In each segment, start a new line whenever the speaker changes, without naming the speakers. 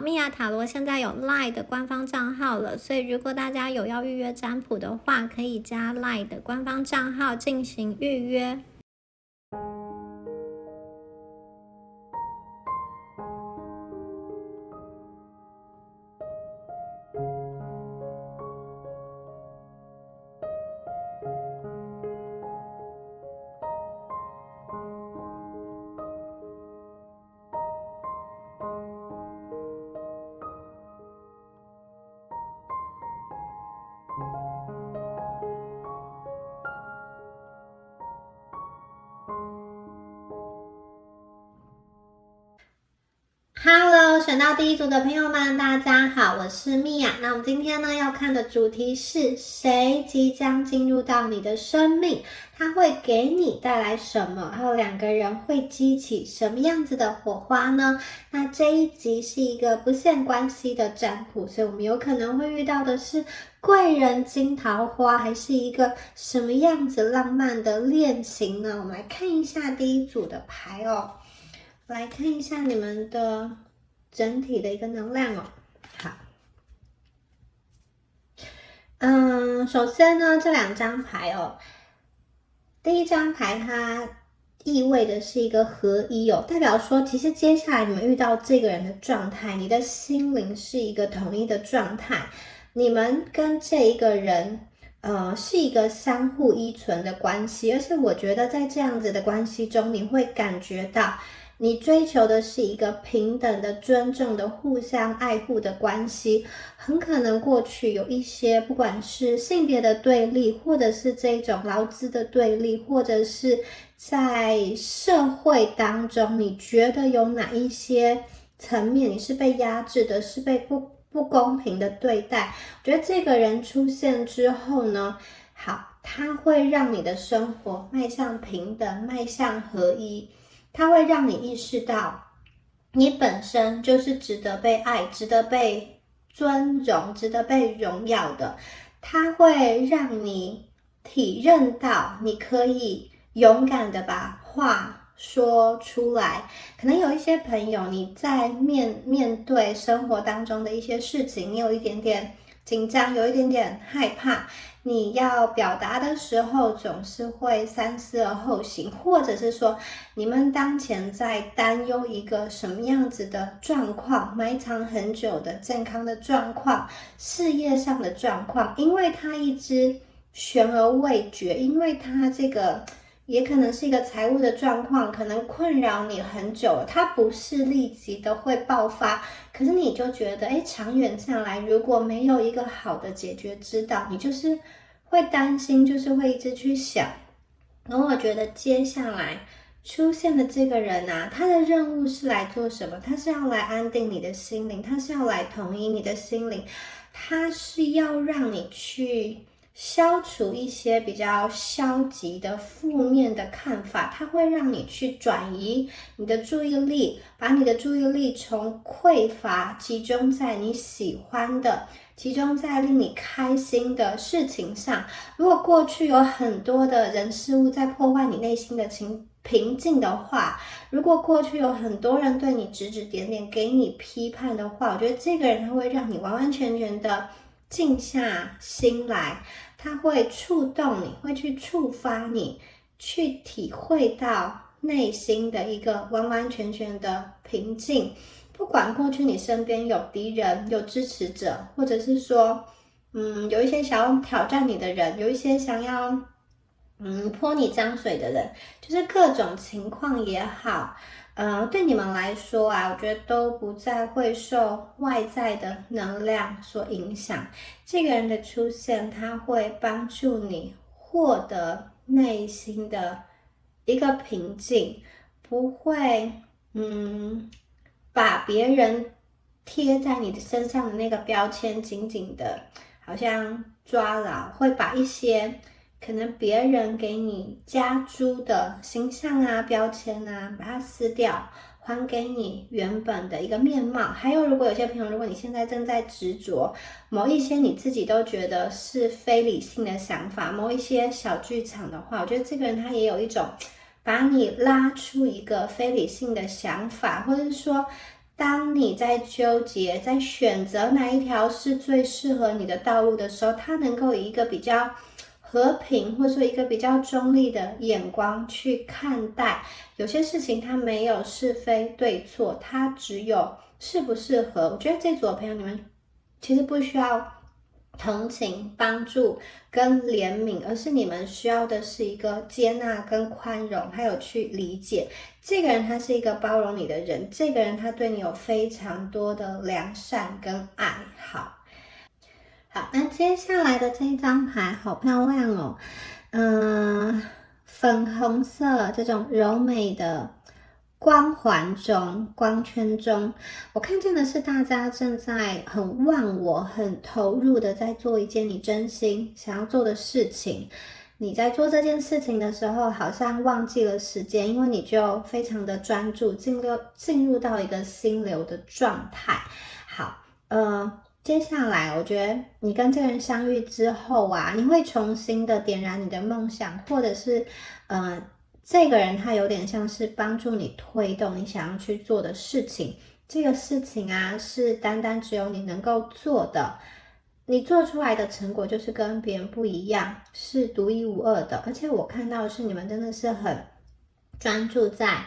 蜜雅塔罗现在有 LINE 的官方账号了，所以如果大家有要预约占卜的话，可以加 LINE 的官方账号进行预约。Hello， 选到第一组的朋友们，大家好，我是蜜雅。那我们今天呢要看的主题是谁即将进入到你的生命，它会给你带来什么？还有两个人会激起什么样子的火花呢？那这一集是一个不限关系的占卜，所以我们有可能会遇到的是贵人金桃花，还是一个什么样子浪漫的恋情呢？我们来看一下第一组的牌哦。来看一下你们的整体的一个能量哦。好，首先呢，这两张牌哦，第一张牌它意味的是一个合一哦，代表说其实接下来你们遇到这个人的状态，你的心灵是一个统一的状态，你们跟这一个人是一个相互依存的关系，而且我觉得在这样子的关系中，你会感觉到你追求的是一个平等的、尊重的、互相爱护的关系。很可能过去有一些不管是性别的对立，或者是这种劳资的对立，或者是在社会当中你觉得有哪一些层面你是被压制的，是被不公平的对待。我觉得这个人出现之后呢，好，他会让你的生活迈向平等，迈向合一，他会让你意识到你本身就是值得被爱，值得被尊荣，值得被荣耀的。他会让你体认到你可以勇敢的把话说出来。可能有一些朋友你在面对生活当中的一些事情，你有一点点紧张，有一点点害怕，你要表达的时候总是会三思而后行，或者是说你们当前在担忧一个什么样子的状况，埋藏很久的健康的状况，事业上的状况，因为它一直悬而未决，因为它这个也可能是一个财务的状况，可能困扰你很久了，它不是立即的会爆发，可是你就觉得长远下来如果没有一个好的解决之道，你就是会担心，就是会一直去想。然后我觉得接下来出现的这个人啊，他的任务是来做什么？他是要来安定你的心灵，他是要来统一你的心灵，他是要让你去消除一些比较消极的负面的看法，它会让你去转移你的注意力，把你的注意力从匮乏集中在你喜欢的，集中在令你开心的事情上。如果过去有很多的人事物在破坏你内心的平静的话，如果过去有很多人对你指指点点，给你批判的话，我觉得这个人他会让你完完全全的静下心来，它会触动你，会去触发你，去体会到内心的一个完完全全的平静。不管过去你身边有敌人，有支持者，或者是说有一些想要挑战你的人，有一些想要泼你脏水的人，就是各种情况也好，对你们来说啊，我觉得都不再会受外在的能量所影响。这个人的出现，他会帮助你获得内心的一个平静，不会把别人贴在你的身上的那个标签紧紧的好像抓牢，会把一些可能别人给你加诸的形象啊、标签啊，把它撕掉，还给你原本的一个面貌。还有如果有些朋友，如果你现在正在执着某一些你自己都觉得是非理性的想法，某一些小剧场的话，我觉得这个人他也有一种把你拉出一个非理性的想法，或者是说当你在纠结，在选择哪一条是最适合你的道路的时候，他能够以一个比较和平，或者说一个比较中立的眼光去看待。有些事情它没有是非对错，它只有适不适合。我觉得这组的朋友，你们其实不需要同情、帮助跟怜悯，而是你们需要的是一个接纳跟宽容，还有去理解。这个人他是一个包容你的人，这个人他对你有非常多的良善跟爱好。好，那接下来的这一张牌好漂亮哦，粉红色这种柔美的光环中、光圈中，我看见的是大家正在很忘我、很投入的在做一件你真心想要做的事情。你在做这件事情的时候，好像忘记了时间，因为你就非常的专注，进入到一个心流的状态。好，接下来我觉得你跟这个人相遇之后啊，你会重新的点燃你的梦想，或者是这个人他有点像是帮助你推动你想要去做的事情。这个事情啊，是单单只有你能够做的，你做出来的成果就是跟别人不一样，是独一无二的。而且我看到的是你们真的是很专注在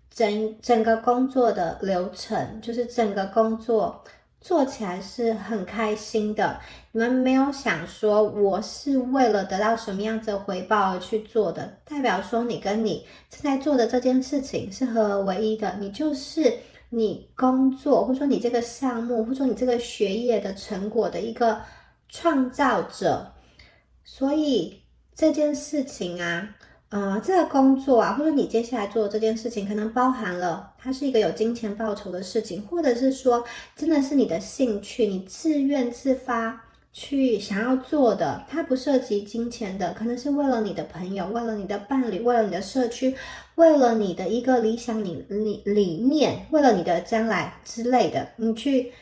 整个工作的流程，就是整个工作做起来是很开心的。你们没有想说我是为了得到什么样子的回报而去做的，代表说你跟你正在做的这件事情是合而为一的，你就是你工作或者说你这个项目或者说你这个学业的成果的一个创造者。所以这件事情啊，这个工作啊，或者你接下来做的这件事情，可能包含了它是一个有金钱报酬的事情，或者是说真的是你的兴趣，你自愿自发去想要做的，它不涉及金钱的，可能是为了你的朋友，为了你的伴侣，为了你的社区，为了你的一个理想理念，为了你的将来之类的，你去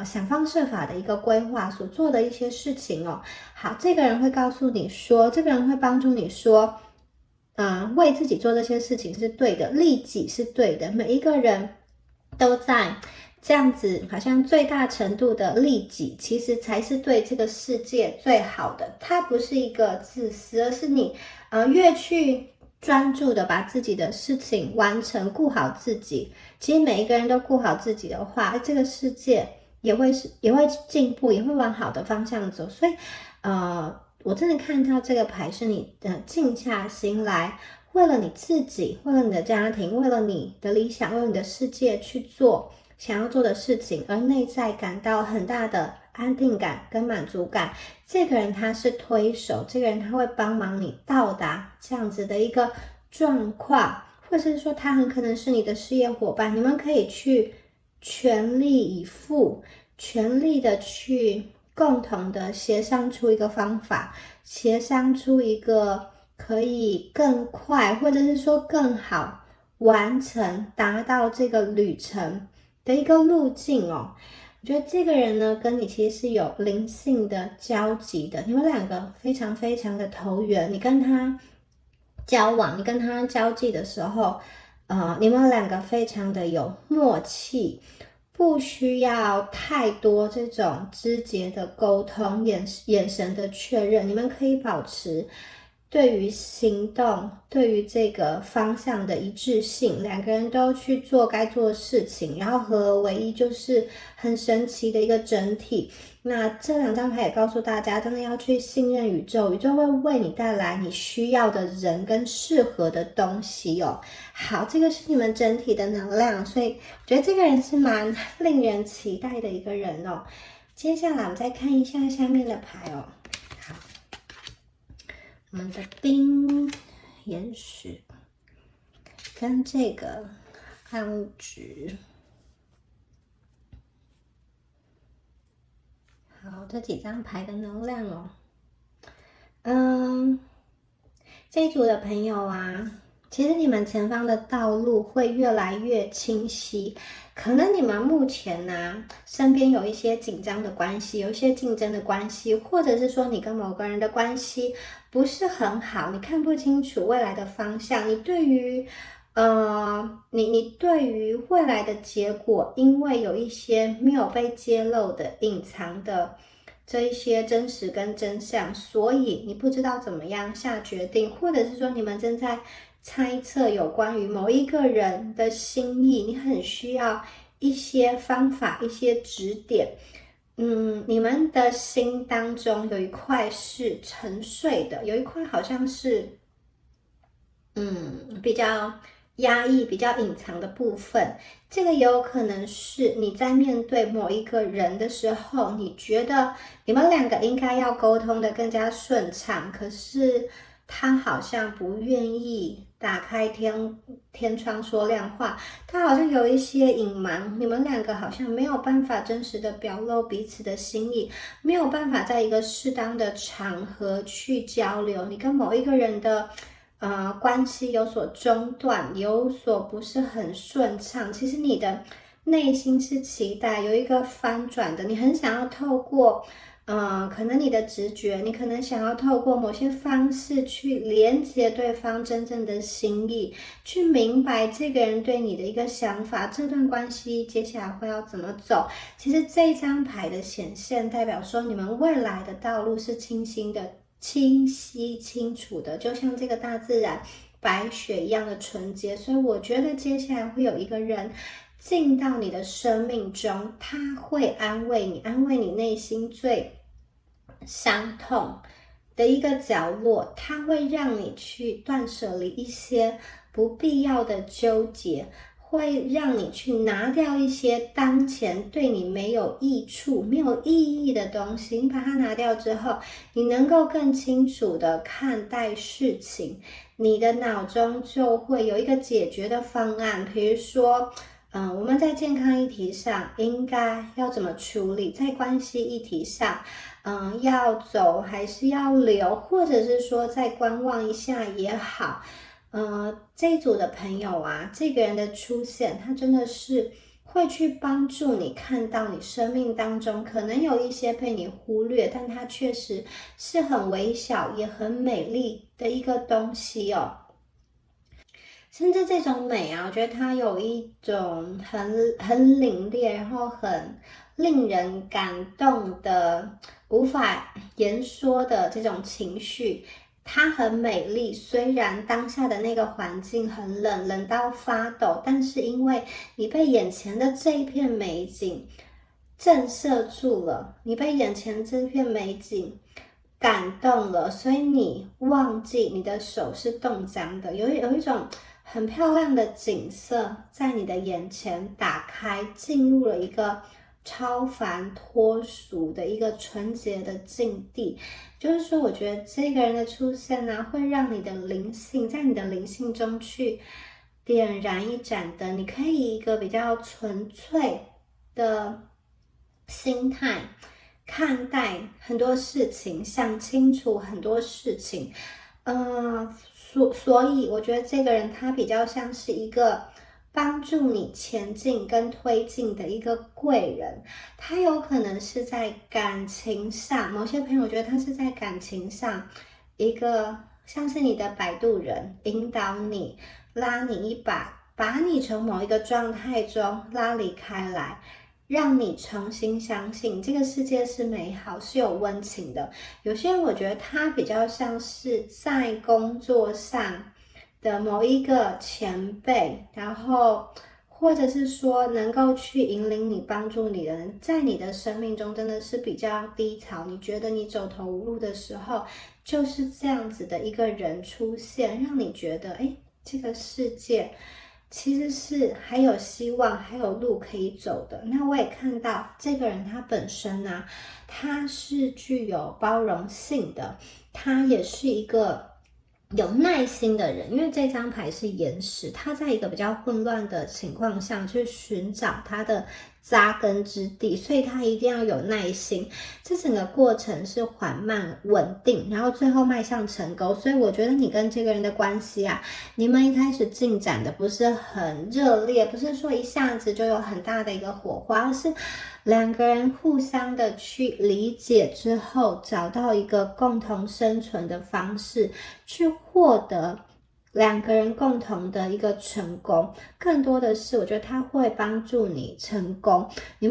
想方设法的一个规划所做的一些事情哦。好，这个人会告诉你说，这个人会帮助你说，为自己做这些事情是对的，利己是对的，每一个人都在这样子，好像最大程度的利己，其实才是对这个世界最好的。它不是一个自私，而是你越去专注的把自己的事情完成，顾好自己。其实每一个人都顾好自己的话，这个世界也会进步，也会往好的方向走。所以，我真的看到这个牌是你静下心来，为了你自己，为了你的家庭，为了你的理想，为了你的世界去做想要做的事情，而内在感到很大的安定感跟满足感。这个人他是推手，这个人他会帮忙你到达这样子的一个状况，或者是说他很可能是你的事业伙伴，你们可以去全力以赴，全力的去共同的协商出一个方法，协商出一个可以更快，或者是说更好完成达到这个旅程的一个路径哦。我觉得这个人呢，跟你其实是有灵性的交集的，你们两个非常非常的投缘。你跟他交往，你跟他交际的时候，你们两个非常的有默契，不需要太多这种枝节的沟通，眼神的确认，你们可以保持对于行动，对于这个方向的一致性，两个人都去做该做的事情，然后合而为一，就是很神奇的一个整体。那这两张牌也告诉大家，真的要去信任宇宙，宇宙会为你带来你需要的人跟适合的东西哦。好，这个是你们整体的能量，所以我觉得这个人是蛮令人期待的一个人哦。接下来我们再看一下下面的牌哦。好，我们的冰岩石跟这个暗物质。好，这几张牌的能量哦。这一组的朋友啊，其实你们前方的道路会越来越清晰。可能你们目前呢，身边有一些紧张的关系，有一些竞争的关系，或者是说你跟某个人的关系不是很好，你看不清楚未来的方向，你对于你对于未来的结果，因为有一些没有被揭露的、隐藏的这一些真实跟真相，所以你不知道怎么样下决定，或者是说你们正在猜测有关于某一个人的心意，你很需要一些方法、一些指点。你们的心当中有一块是沉睡的，有一块好像是比较压抑、比较隐藏的部分，这个也有可能是你在面对某一个人的时候，你觉得你们两个应该要沟通的更加顺畅，可是他好像不愿意打开天窗说亮话，他好像有一些隐瞒，你们两个好像没有办法真实的表露彼此的心意，没有办法在一个适当的场合去交流，你跟某一个人的关系有所中断，有所不是很顺畅，其实你的内心是期待有一个翻转的，你很想要透过可能你的直觉，你可能想要透过某些方式去连接对方真正的心意，去明白这个人对你的一个想法，这段关系接下来会要怎么走。其实这张牌的显现代表说，你们未来的道路是清晰清楚的，就像这个大自然白雪一样的纯洁。所以我觉得接下来会有一个人进到你的生命中，他会安慰你，安慰你内心最伤痛的一个角落，它会让你去断舍离一些不必要的纠结，会让你去拿掉一些当前对你没有益处、没有意义的东西。你把它拿掉之后，你能够更清楚的看待事情，你的脑中就会有一个解决的方案。比如说，我们在健康议题上应该要怎么处理，在关系议题上要走还是要留，或者是说再观望一下也好。这一组的朋友啊，这个人的出现，他真的是会去帮助你看到你生命当中可能有一些被你忽略，但它确实是很微小也很美丽的一个东西哦。甚至这种美啊，我觉得它有一种很凛冽，然后很令人感动的、无法言说的这种情绪。它很美丽，虽然当下的那个环境很冷，冷到发抖，但是因为你被眼前的这一片美景震慑住了，你被眼前这片美景感动了，所以你忘记你的手是冻僵的，有一种很漂亮的景色在你的眼前打开，进入了一个超凡脱俗的一个纯洁的境地。就是说，我觉得这个人的出现呢，会让你的灵性在你的灵性中去点燃一盏灯，你可以以一个比较纯粹的心态看待很多事情，想清楚很多事情。所以我觉得这个人他比较像是一个帮助你前进跟推进的一个贵人，他有可能是在感情上，某些朋友觉得他是在感情上一个像是你的摆渡人，引导你，拉你一把，把你从某一个状态中拉离开来，让你重新相信这个世界是美好，是有温情的。有些人我觉得他比较像是在工作上的某一个前辈，然后或者是说能够去引领你、帮助你的人，在你的生命中真的是比较低潮，你觉得你走投无路的时候，就是这样子的一个人出现，让你觉得这个世界其实是还有希望，还有路可以走的。那我也看到这个人他本身呢，他是具有包容性的，他也是一个有耐心的人，因为这张牌是岩石，他在一个比较混乱的情况下去寻找他的扎根之地，所以他一定要有耐心。这整个过程是缓慢稳定，然后最后迈向成功。所以我觉得你跟这个人的关系啊，你们一开始进展的不是很热烈，不是说一下子就有很大的一个火花，而是两个人互相的去理解之后，找到一个共同生存的方式，去获得两个人共同的一个成功，更多的是我觉得它会帮助你成功。你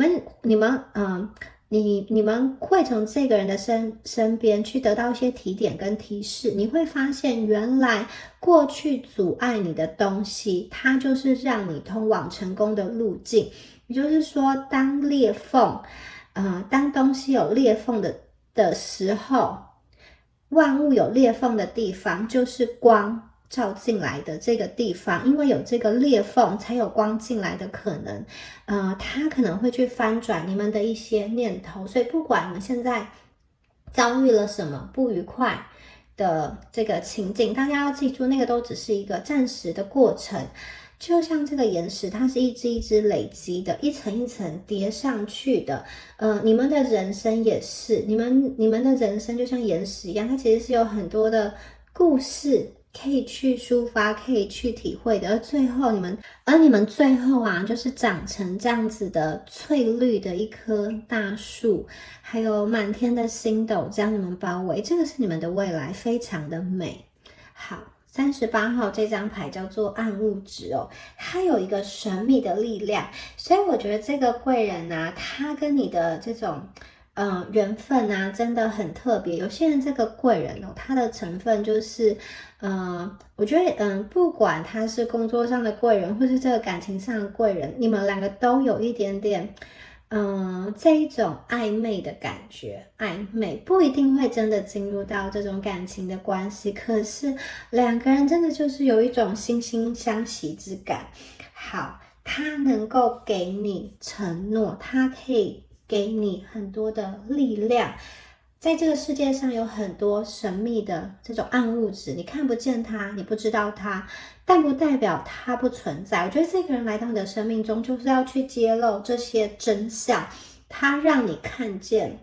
们会从这个人的身边去得到一些提点跟提示，你会发现原来过去阻碍你的东西，它就是让你通往成功的路径。也就是说，当东西有裂缝的时候，万物有裂缝的地方，就是光照进来的这个地方，因为有这个裂缝，才有光进来的可能。它可能会去翻转你们的一些念头，所以不管你们现在遭遇了什么不愉快的这个情境，大家要记住，那个都只是一个暂时的过程。就像这个岩石，它是一只一只累积的，一层一层叠上去的。你们的人生也是，你们的人生就像岩石一样，它其实是有很多的故事可以去抒发，可以去体会的。而你们最后啊，就是长成这样子的翠绿的一棵大树，还有满天的星斗将你们包围，这个是你们的未来，非常的美。好。38号这张牌叫做暗物质哦，它有一个神秘的力量，所以我觉得这个贵人啊，他跟你的这种缘分啊，真的很特别。有些人这个贵人哦，他的成分就是我觉得不管他是工作上的贵人，或是这个感情上的贵人，你们两个都有一点点这一种暧昧的感觉，暧昧不一定会真的进入到这种感情的关系，可是两个人真的就是有一种惺惺相惜之感。好，他能够给你承诺，他可以给你很多的力量。在这个世界上有很多神秘的这种暗物质，你看不见它，你不知道它，但不代表它不存在。我觉得这个人来到你的生命中，就是要去揭露这些真相，他让你看见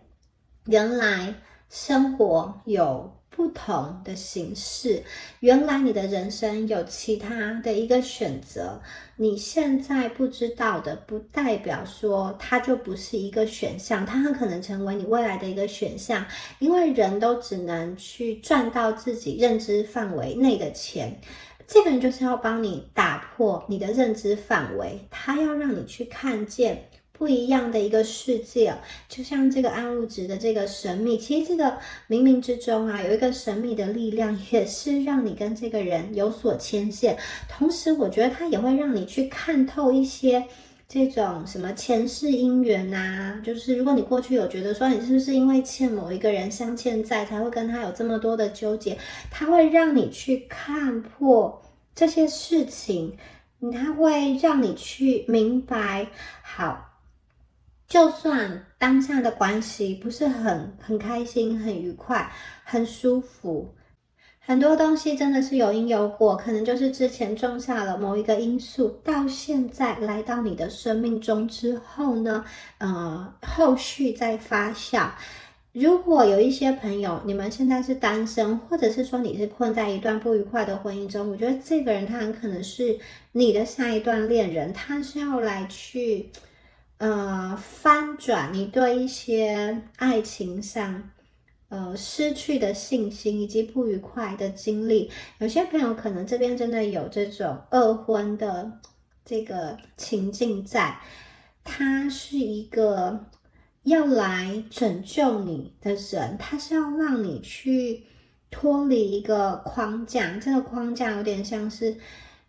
原来生活有不同的形式，原来你的人生有其他的一个选择，你现在不知道的，不代表说它就不是一个选项，它很可能成为你未来的一个选项，因为人都只能去赚到自己认知范围内的钱。这个人就是要帮你打破你的认知范围，他要让你去看见不一样的一个世界。就像这个暗物质的这个神秘，其实这个冥冥之中啊，有一个神秘的力量，也是让你跟这个人有所牵线。同时我觉得它也会让你去看透一些这种什么前世姻缘啊，就是如果你过去有觉得说你是不是因为欠某一个人相欠债才会跟他有这么多的纠结，它会让你去看破这些事情，它会让你去明白。好，就算当下的关系不是很开心、很愉快、很舒服，很多东西真的是有因有果，可能就是之前种下了某一个因素，到现在来到你的生命中之后呢，后续再发酵。如果有一些朋友，你们现在是单身，或者是说你是困在一段不愉快的婚姻中，我觉得这个人他很可能是你的下一段恋人，他是要来去翻转你对一些爱情上失去的信心以及不愉快的经历。有些朋友可能这边真的有这种二婚的这个情境在，他是一个要来拯救你的人，他是要让你去脱离一个框架，这个框架有点像是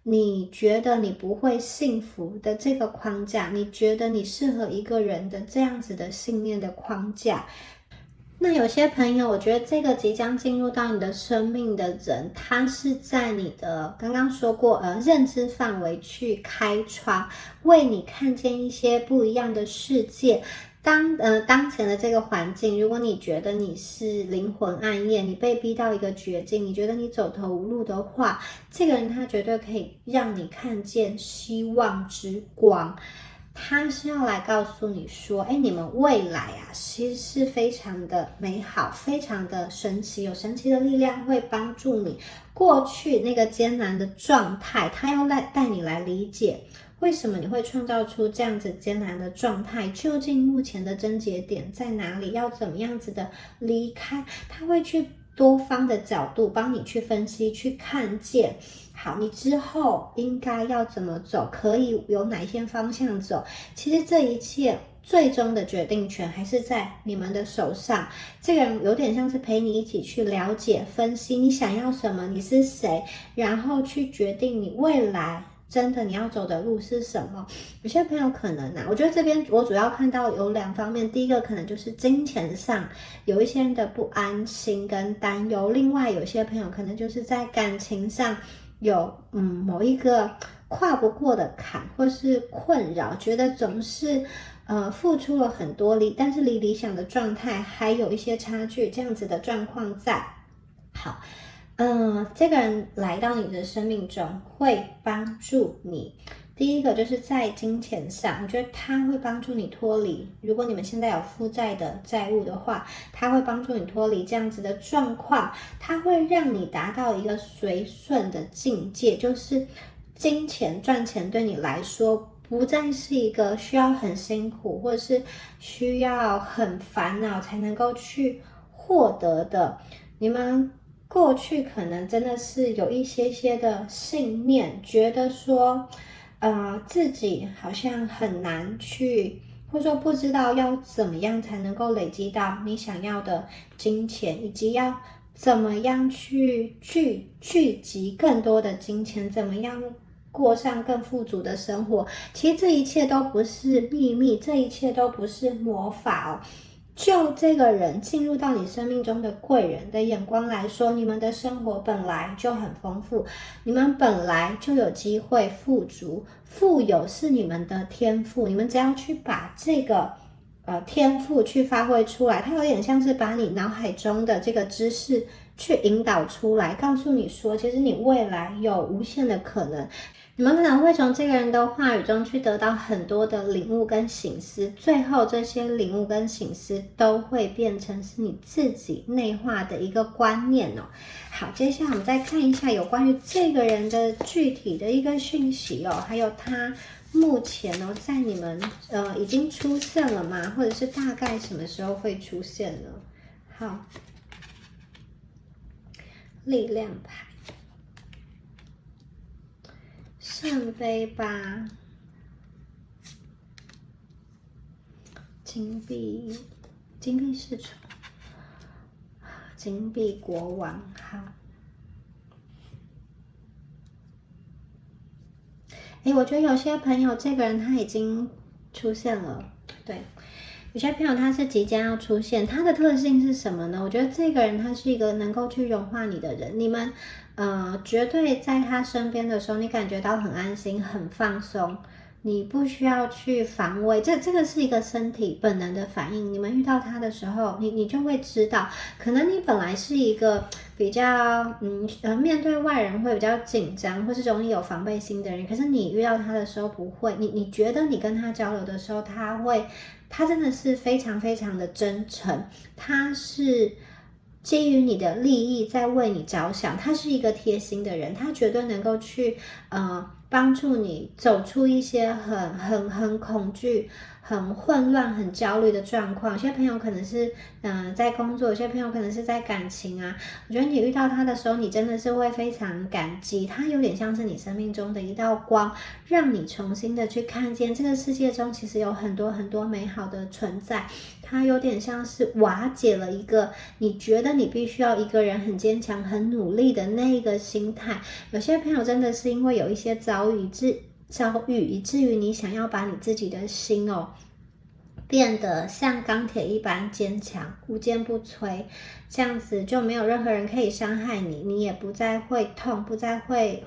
你觉得你不会幸福的这个框架，你觉得你适合一个人的这样子的信念的框架。那有些朋友，我觉得这个即将进入到你的生命的人，他是在你的刚刚说过认知范围去开窗，为你看见一些不一样的世界。当前的这个环境，如果你觉得你是灵魂暗夜，你被逼到一个绝境，你觉得你走投无路的话，这个人他绝对可以让你看见希望之光。他是要来告诉你说，你们未来啊，其实是非常的美好，非常的神奇，有神奇的力量会帮助你。过去那个艰难的状态，他要带你来理解为什么你会创造出这样子艰难的状态，究竟目前的症结点在哪里，要怎么样子的离开，他会去多方的角度帮你去分析，去看见，好，你之后应该要怎么走，可以有哪些方向走。其实这一切最终的决定权还是在你们的手上。这个人有点像是陪你一起去了解、分析你想要什么，你是谁，然后去决定你未来真的你要走的路是什么。有些朋友可能我觉得这边我主要看到有2方面，第一个可能就是金钱上有一些人的不安心跟担忧，另外有些朋友可能就是在感情上有某一个跨不过的坎或是困扰，觉得总是付出了很多但是离理想的状态还有一些差距，这样子的状况在。好，这个人来到你的生命中会帮助你。第一个就是在金钱上，我觉得他会帮助你脱离，如果你们现在有负债的债务的话，他会帮助你脱离这样子的状况，他会让你达到一个随顺的境界，就是金钱赚钱对你来说不再是一个需要很辛苦或者是需要很烦恼才能够去获得的。你们过去可能真的是有一些的信念，觉得说自己好像很难去，或者说不知道要怎么样才能够累积到你想要的金钱，以及要怎么样去聚集更多的金钱，怎么样过上更富足的生活。其实这一切都不是秘密，这一切都不是魔法哦。就这个人进入到你生命中的贵人的眼光来说，你们的生活本来就很丰富，你们本来就有机会富足，富有是你们的天赋，你们只要去把这个天赋去发挥出来，它有点像是把你脑海中的这个知识去引导出来，告诉你说其实你未来有无限的可能。你们可能会从这个人的话语中去得到很多的领悟跟省思，最后这些领悟跟省思都会变成是你自己内化的一个观念哦。好，接下来我们再看一下有关于这个人的具体的一个讯息哦，还有他目前在你们已经出现了吗？或者是大概什么时候会出现呢？好，力量牌。圣杯八，金币侍从，金币国王。好，我觉得有些朋友这个人他已经出现了，对，有些朋友他是即将要出现。他的特性是什么呢？我觉得这个人他是一个能够去融化你的人，你们绝对在他身边的时候，你感觉到很安心、很放松，你不需要去防卫，这个是一个身体本能的反应。你们遇到他的时候，你就会知道，可能你本来是一个比较面对外人会比较紧张，或是容易有防备心的人，可是你遇到他的时候不会，你觉得你跟他交流的时候，他真的是非常非常的真诚，他是基于你的利益在为你着想，他是一个贴心的人，他绝对能够去帮助你走出一些很恐惧、很混乱、很焦虑的状况。有些朋友可能是在工作，有些朋友可能是在感情啊。我觉得你遇到他的时候，你真的是会非常感激，他有点像是你生命中的一道光，让你重新的去看见这个世界中其实有很多很多美好的存在。它有点像是瓦解了一个你觉得你必须要一个人很坚强、很努力的那一个心态。有些朋友真的是因为有一些遭遇，以至于你想要把你自己的心变得像钢铁一般坚强，无坚不摧，这样子就没有任何人可以伤害你，你也不再会痛，不再会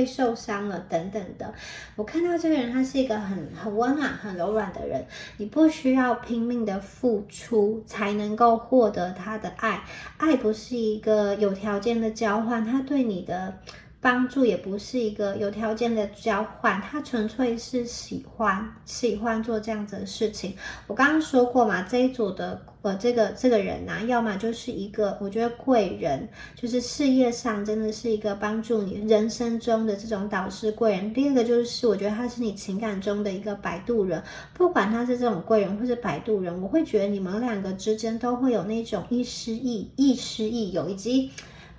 受伤了等等的。我看到这个人他是一个很温暖、很柔软的人，你不需要拼命的付出才能够获得他的爱，爱不是一个有条件的交换，他对你的帮助，也不是一个有条件的交换，他纯粹是喜欢做这样子的事情。我刚刚说过嘛，这一组的这个人啊，要么就是一个我觉得贵人，就是事业上真的是一个帮助你人生中的这种导师贵人。第二个就是我觉得他是你情感中的一个摆渡人，不管他是这种贵人或是摆渡人，我会觉得你们两个之间都会有那种亦师亦友，以及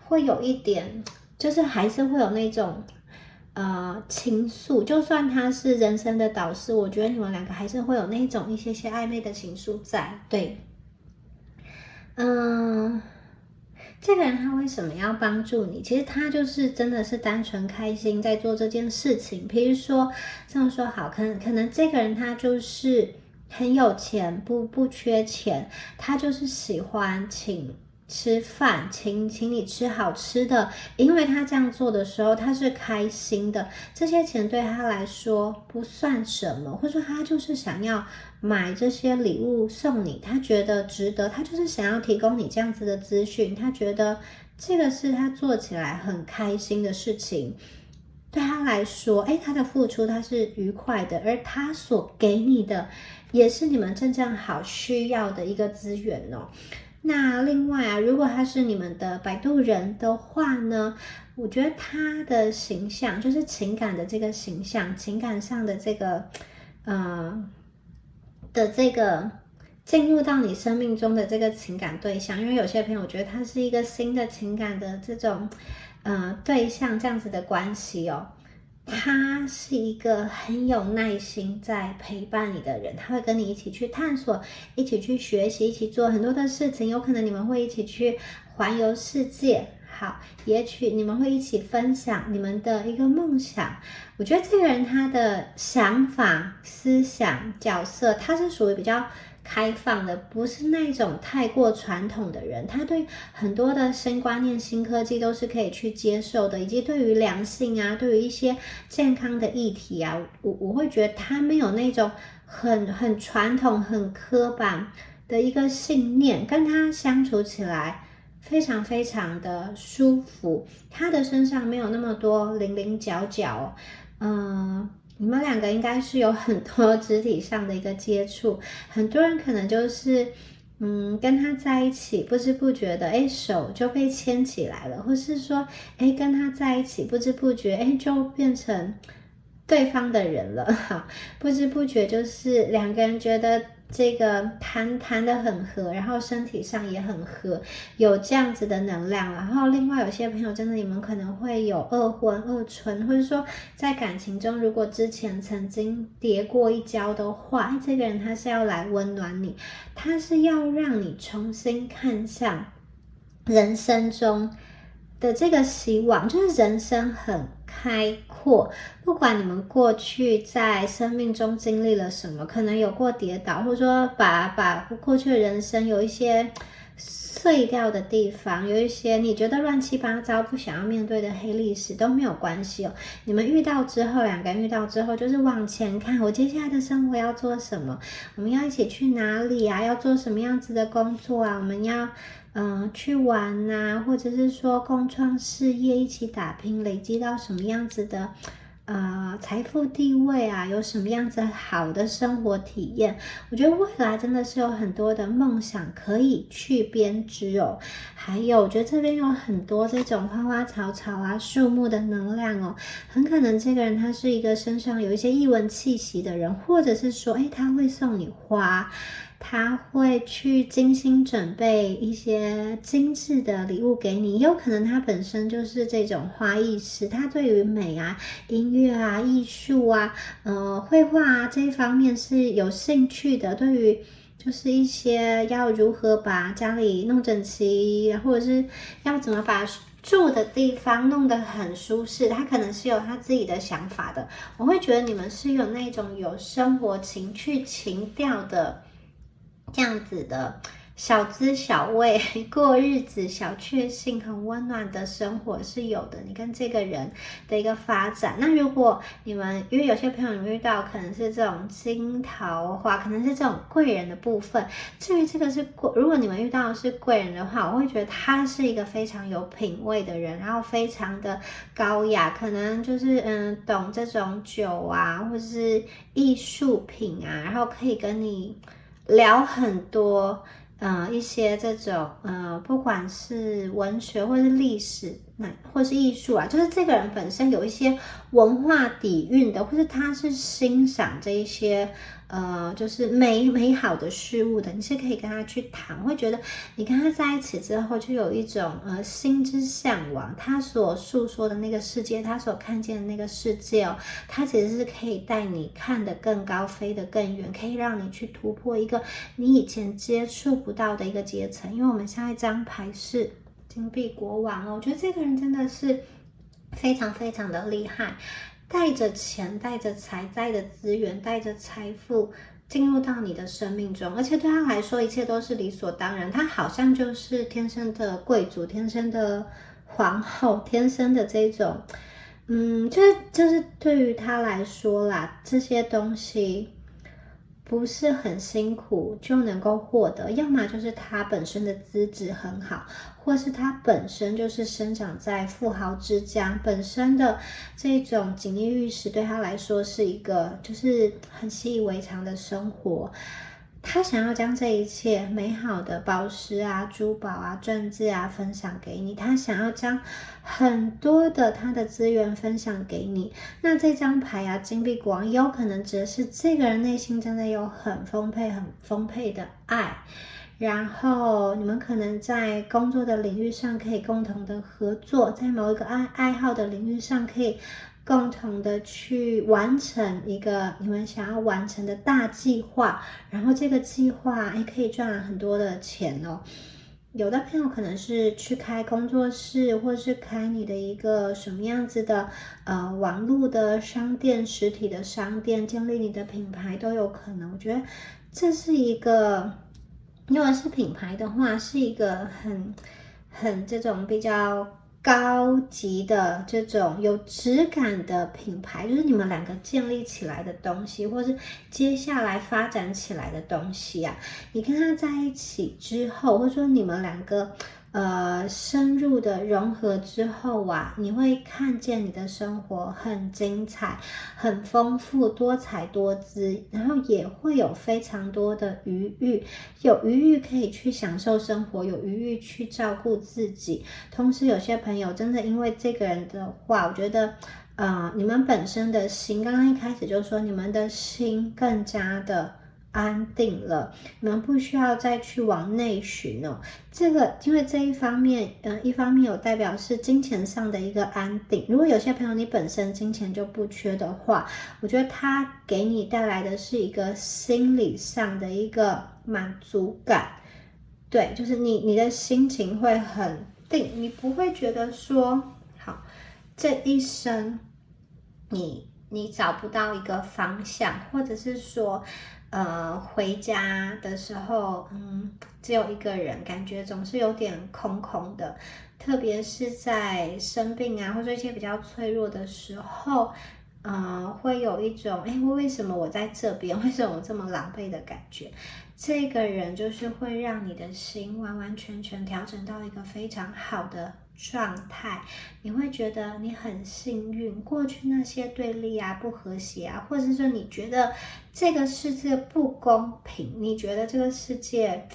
会有一点就是还是会有那种情愫，就算他是人生的导师，我觉得你们两个还是会有那种一些暧昧的情愫在。对，这个人他为什么要帮助你？其实他就是真的是单纯开心在做这件事情。比如说这样说好，可能这个人他就是很有钱，不缺钱，他就是喜欢请吃饭，请你吃好吃的，因为他这样做的时候他是开心的，这些钱对他来说不算什么，或者说他就是想要买这些礼物送你，他觉得值得，他就是想要提供你这样子的资讯，他觉得这个是他做起来很开心的事情，对他来说，他的付出他是愉快的，而他所给你的也是你们真正好需要的一个资源哦。那另外啊，如果他是你们的摆渡人的话呢，我觉得他的形象就是情感的这个形象，情感上的这个进入到你生命中的这个情感对象，因为有些朋友觉得他是一个新的情感的这种对象，这样子的关系哦。他是一个很有耐心在陪伴你的人，他会跟你一起去探索，一起去学习，一起做很多的事情，有可能你们会一起去环游世界，好，也许你们会一起分享你们的一个梦想。我觉得这个人他的想法、思想、角色，他是属于比较开放的，不是那种太过传统的人，他对很多的新观念、新科技都是可以去接受的，以及对于良性啊，对于一些健康的议题啊，我会觉得他没有那种很传统、很刻板的一个信念，跟他相处起来非常非常的舒服，他的身上没有那么多棱棱角角，你们两个应该是有很多肢体上的一个接触，很多人可能就是跟他在一起不知不觉的手就被牵起来了，或是说跟他在一起不知不觉就变成对方的人了，不知不觉就是两个人觉得这个谈得很合，然后身体上也很合，有这样子的能量。然后另外有些朋友真的你们可能会有二婚二春，或者说在感情中如果之前曾经跌过一跤的话，这个人他是要来温暖你，他是要让你重新看向人生中的这个希望，就是人生很开阔，不管你们过去在生命中经历了什么，可能有过跌倒，或者说把过去的人生有一些碎掉的地方，有一些你觉得乱七八糟不想要面对的黑历史都没有关系哦。你们遇到之后，两个人遇到之后就是往前看，我接下来的生活要做什么，我们要一起去哪里啊，要做什么样子的工作啊，我们要去玩啊，或者是说共创事业，一起打拼，累积到什么样子的财富地位啊，有什么样子好的生活体验。我觉得未来真的是有很多的梦想可以去编织哦。还有我觉得这边有很多这种花花草草啊，树木的能量哦，很可能这个人他是一个身上有一些艺文气息的人，或者是说他会送你花，他会去精心准备一些精致的礼物给你，也有可能他本身就是这种花艺师，他对于美啊、音乐啊、艺术啊、绘画啊这一方面是有兴趣的，对于就是一些要如何把家里弄整齐，或者是要怎么把住的地方弄得很舒适，他可能是有他自己的想法的。我会觉得你们是有那种有生活情趣情调的这样子的小资小味过日子，小确幸，很温暖的生活是有的。你跟这个人的一个发展，那如果你们因为有些朋友你们遇到可能是这种金桃花，可能是这种贵人的部分。至于这个是如果你们遇到的是贵人的话，我会觉得他是一个非常有品味的人，然后非常的高雅，可能就是懂这种酒啊，或者是艺术品啊，然后可以跟你聊很多。一些这种不管是文学或是历史，或是艺术啊，就是这个人本身有一些文化底蕴的，或是他是欣赏这一些就是美好的事物的，你是可以跟他去谈，会觉得你跟他在一起之后，就有一种心之向往，他所诉说的那个世界，他所看见的那个世界哦，他其实是可以带你看得更高，飞得更远，可以让你去突破一个你以前接触不到的一个阶层。因为我们下一张牌是金币国王哦，我觉得这个人真的是非常非常的厉害。带着钱，带着财，带着资源，带着财富进入到你的生命中，而且对他来说一切都是理所当然，他好像就是天生的贵族，天生的皇后，天生的这种就是对于他来说啦，这些东西不是很辛苦就能够获得，要么就是他本身的资质很好，或是他本身就是生长在富豪之家，本身的这种锦衣玉食对他来说是一个就是很习以为常的生活。他想要将这一切美好的宝石啊、珠宝啊、钻戒啊分享给你，他想要将很多的他的资源分享给你。那这张牌啊，金币国王也有可能指的是这个人内心真的有很丰沛的爱，然后你们可能在工作的领域上可以共同的合作，在某一个爱好的领域上可以共同的去完成一个你们想要完成的大计划，然后这个计划也可以赚很多的钱哦。有的朋友可能是去开工作室，或是开你的一个什么样子的网络的商店、实体的商店，建立你的品牌都有可能。我觉得这是一个，如果是品牌的话，是一个很这种比较高级的这种有质感的品牌，就是你们两个建立起来的东西，或是接下来发展起来的东西啊，你跟他在一起之后，或者说你们两个深入的融合之后啊，你会看见你的生活很精彩、很丰富、多彩多姿，然后也会有非常多的余裕，有余裕可以去享受生活，有余裕去照顾自己。同时有些朋友真的因为这个人的话，我觉得你们本身的心，刚刚一开始就说你们的心更加的安定了，你们不需要再去往内寻哦。这个因为这一方面有代表是金钱上的一个安定。如果有些朋友你本身金钱就不缺的话，我觉得他给你带来的是一个心理上的一个满足感。对，就是你的心情会很定，你不会觉得说好这一生你找不到一个方向，或者是说回家的时候只有一个人，感觉总是有点空空的，特别是在生病啊或者一些比较脆弱的时候会有一种为什么我在这边，为什么我这么狼狈的感觉。这个人就是会让你的心完完全全调整到一个非常好的状态，你会觉得你很幸运，过去那些对立啊、不和谐啊，或者是说你觉得这个世界不公平，你觉得这个世界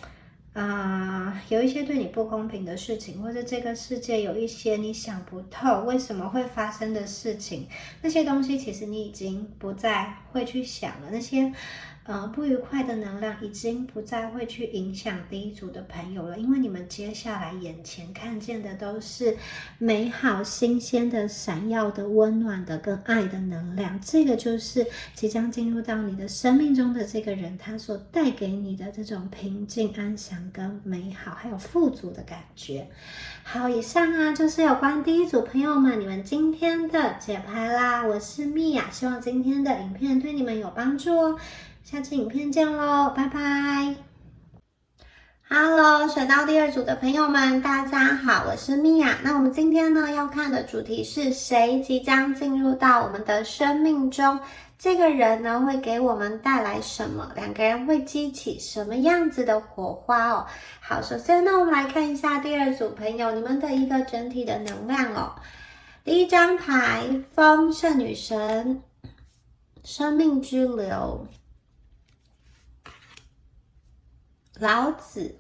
有一些对你不公平的事情，或者这个世界有一些你想不透为什么会发生的事情，那些东西其实你已经不再会去想了，那些不愉快的能量已经不再会去影响第一组的朋友了，因为你们接下来眼前看见的都是美好、新鲜的、闪耀的、温暖的跟爱的能量，这个就是即将进入到你的生命中的这个人，他所带给你的这种平静、安详跟美好，还有富足的感觉。好，以上就是有关第一组朋友们你们今天的解牌啦，我是米娅，希望今天的影片对你们有帮助哦。下次影片见咯，拜拜。好， Hello，选到第二组的朋友们，大家好，我是米娅。那我们今天呢要看的主题是谁即将进入到我们的生命中？这个人呢会给我们带来什么？两个人会激起什么样子的火花哦？好，首先呢我们来看一下第二组朋友你们的一个整体的能量哦。第一张牌，风圣女神，生命之流。老子。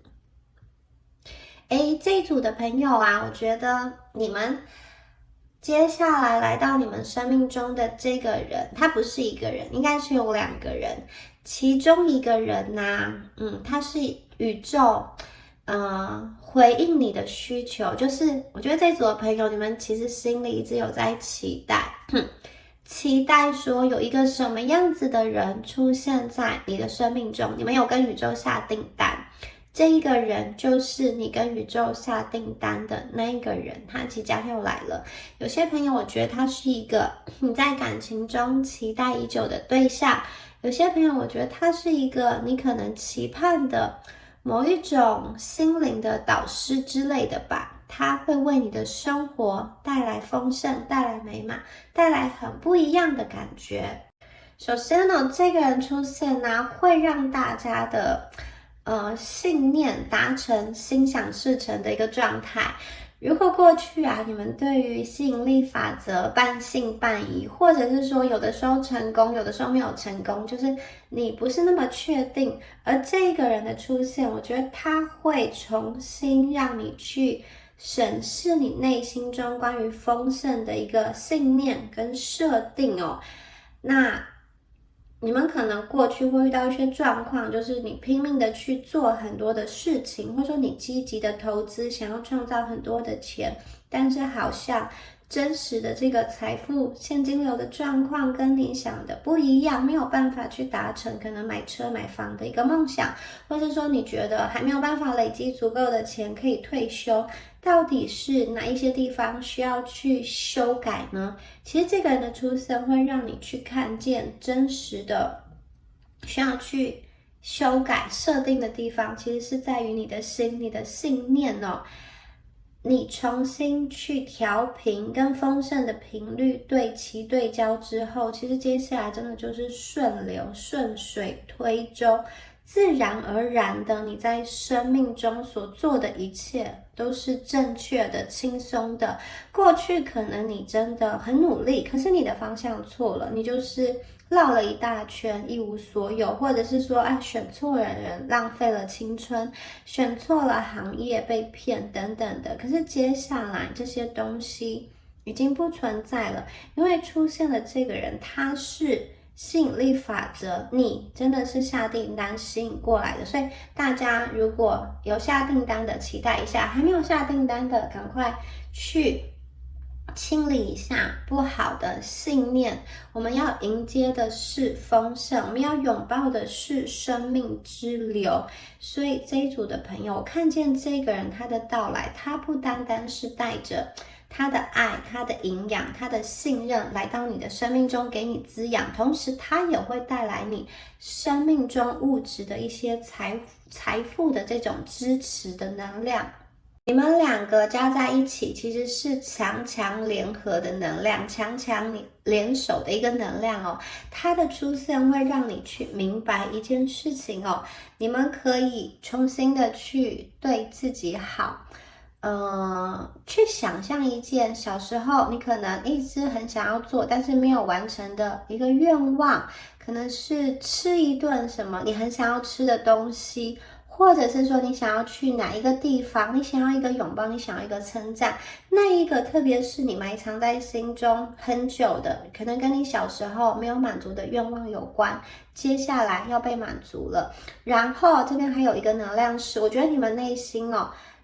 这一组的朋友啊，我觉得你们接下来来到你们生命中的这个人，他不是一个人，应该是有两个人。其中一个人呢，他是宇宙回应你的需求，就是我觉得这组的朋友，你们其实心里一直有在期待，期待说有一个什么样子的人出现在你的生命中，你们有跟宇宙下订单，这一个人就是你跟宇宙下订单的那一个人，他即将要来了。有些朋友我觉得他是一个你在感情中期待已久的对象，有些朋友我觉得他是一个你可能期盼的某一种心灵的导师之类的吧。他会为你的生活带来丰盛，带来美满，带来很不一样的感觉。首先呢，这个人出现呢，会让大家的信念达成心想事成的一个状态。如果过去啊，你们对于吸引力法则半信半疑，或者是说有的时候成功，有的时候没有成功，就是你不是那么确定，而这个人的出现，我觉得他会重新让你去审视你内心中关于丰盛的一个信念跟设定哦。那你们可能过去会遇到一些状况，就是你拼命的去做很多的事情，或者说你积极的投资，想要创造很多的钱，但是好像真实的这个财富现金流的状况跟你想的不一样，没有办法去达成可能买车买房的一个梦想，或者说你觉得还没有办法累积足够的钱可以退休，到底是哪一些地方需要去修改呢？其实这个人的出现会让你去看见真实的需要去修改设定的地方，其实是在于你的心，你的信念哦。你重新去调频跟丰盛的频率对齐对焦之后，其实接下来真的就是顺流顺水推舟，自然而然的你在生命中所做的一切都是正确的、轻松的。过去可能你真的很努力，可是你的方向错了，你就是绕了一大圈一无所有，或者是说选错人，浪费了青春，选错了行业被骗等等的。可是接下来这些东西已经不存在了，因为出现了这个人，他是吸引力法则，你真的是下订单吸引过来的。所以大家如果有下订单的期待一下，还没有下订单的赶快去清理一下不好的信念。我们要迎接的是丰盛，我们要拥抱的是生命之流。所以这一组的朋友看见这个人他的到来，他不单单是带着他的爱，他的营养，他的信任来到你的生命中给你滋养，同时他也会带来你生命中物质的一些财富的这种支持的能量。你们两个加在一起其实是强强联合的能量，强强联手的一个能量哦。它的出现会让你去明白一件事情哦，你们可以重新的去对自己好，去想象一件小时候你可能一直很想要做但是没有完成的一个愿望，可能是吃一顿什么你很想要吃的东西，或者是说你想要去哪一个地方，你想要一个拥抱，你想要一个称赞，那一个特别是你埋藏在心中很久的，可能跟你小时候没有满足的愿望有关，接下来要被满足了。然后这边还有一个能量是，我觉得你们内心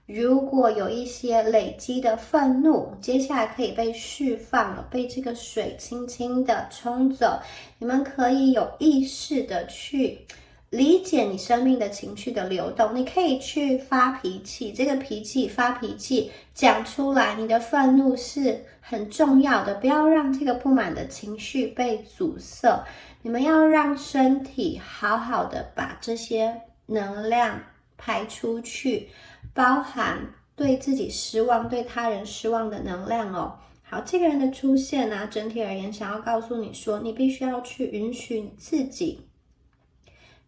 如果有一些累积的愤怒，接下来可以被释放了，被这个水轻轻的冲走，你们可以有意识的去理解你生命的情绪的流动，你可以去发脾气，这个脾气发脾气讲出来，你的愤怒是很重要的，不要让这个不满的情绪被阻塞，你们要让身体好好的把这些能量排出去，包含对自己失望、对他人失望的能量哦。好，这个人的出现啊，整体而言想要告诉你说，你必须要去允许你自己，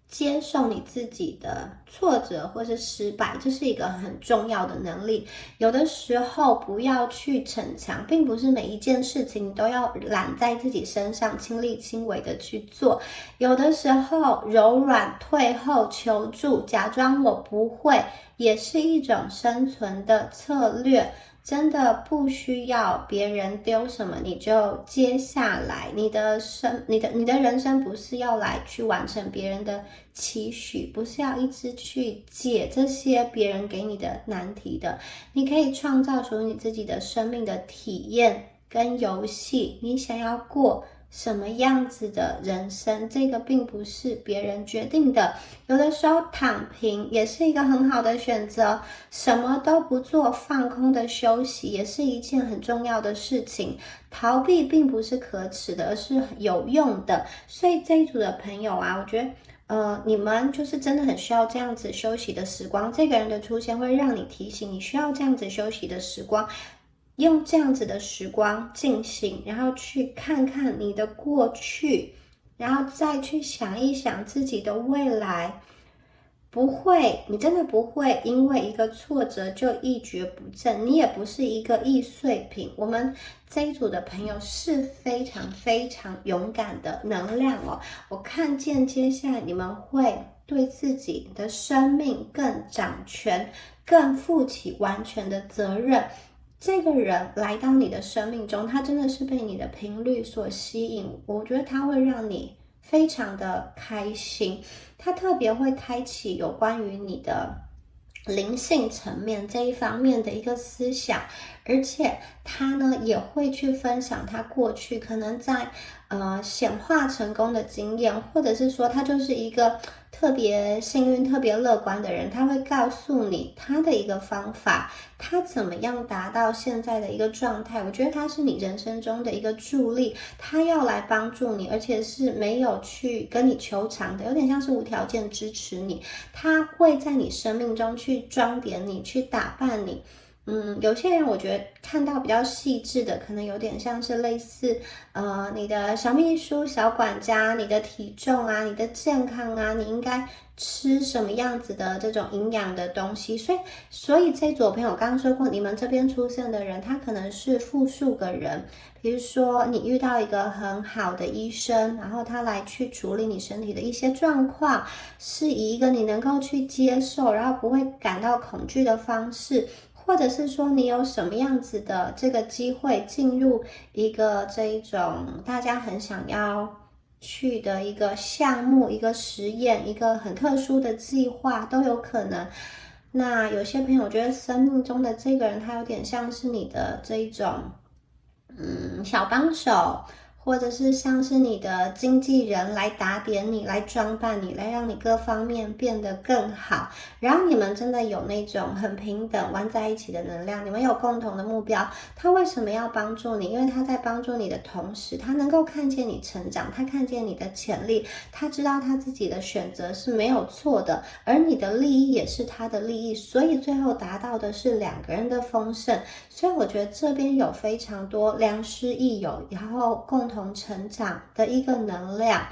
接受你自己的挫折或是失败，这是一个很重要的能力。有的时候不要去逞强，并不是每一件事情你都要揽在自己身上，亲力亲为的去做。有的时候柔软、退后、求助、假装我不会，也是一种生存的策略。真的不需要别人丢什么你就接下来，你的人生不是要来去完成别人的期许，不是要一直去解这些别人给你的难题的。你可以创造属于你自己的生命的体验跟游戏，你想要过什么样子的人生，这个并不是别人决定的。有的时候躺平也是一个很好的选择，什么都不做，放空的休息也是一件很重要的事情。逃避并不是可耻的，而是有用的。所以这一组的朋友啊，我觉得你们就是真的很需要这样子休息的时光。这个人的出现会让你提醒你需要这样子休息的时光，用这样子的时光进行，然后去看看你的过去，然后再去想一想自己的未来。不会，你真的不会因为一个挫折就一蹶不振，你也不是一个易碎品。我们这一组的朋友是非常非常勇敢的能量哦，我看见接下来你们会对自己的生命更掌权，更负起完全的责任。这个人来到你的生命中，他真的是被你的频率所吸引，我觉得他会让你非常的开心，他特别会开启有关于你的灵性层面这一方面的一个思想，而且他呢也会去分享他过去可能在显化成功的经验，或者是说他就是一个特别幸运、特别乐观的人，他会告诉你他的一个方法，他怎么样达到现在的一个状态。我觉得他是你人生中的一个助力，他要来帮助你，而且是没有去跟你求偿的，有点像是无条件支持你，他会在你生命中去装点你，去打扮你。有些人我觉得看到比较细致的，可能有点像是类似你的小秘书、小管家，你的体重啊，你的健康啊，你应该吃什么样子的这种营养的东西。所以这组朋友刚刚说过，你们这边出现的人，他可能是复数个人。比如说你遇到一个很好的医生，然后他来去处理你身体的一些状况，是以一个你能够去接受，然后不会感到恐惧的方式。或者是说你有什么样子的这个机会进入一个这一种大家很想要去的一个项目、一个实验、一个很特殊的计划都有可能。那有些朋友觉得生命中的这个人他有点像是你的这一种小帮手，或者是像是你的经纪人来打点你，来装扮你，来让你各方面变得更好。然后你们真的有那种很平等玩在一起的能量，你们有共同的目标。他为什么要帮助你？因为他在帮助你的同时，他能够看见你成长，他看见你的潜力，他知道他自己的选择是没有错的，而你的利益也是他的利益，所以最后达到的是两个人的丰盛。所以我觉得这边有非常多良师益友，然后共同成长的一个能量。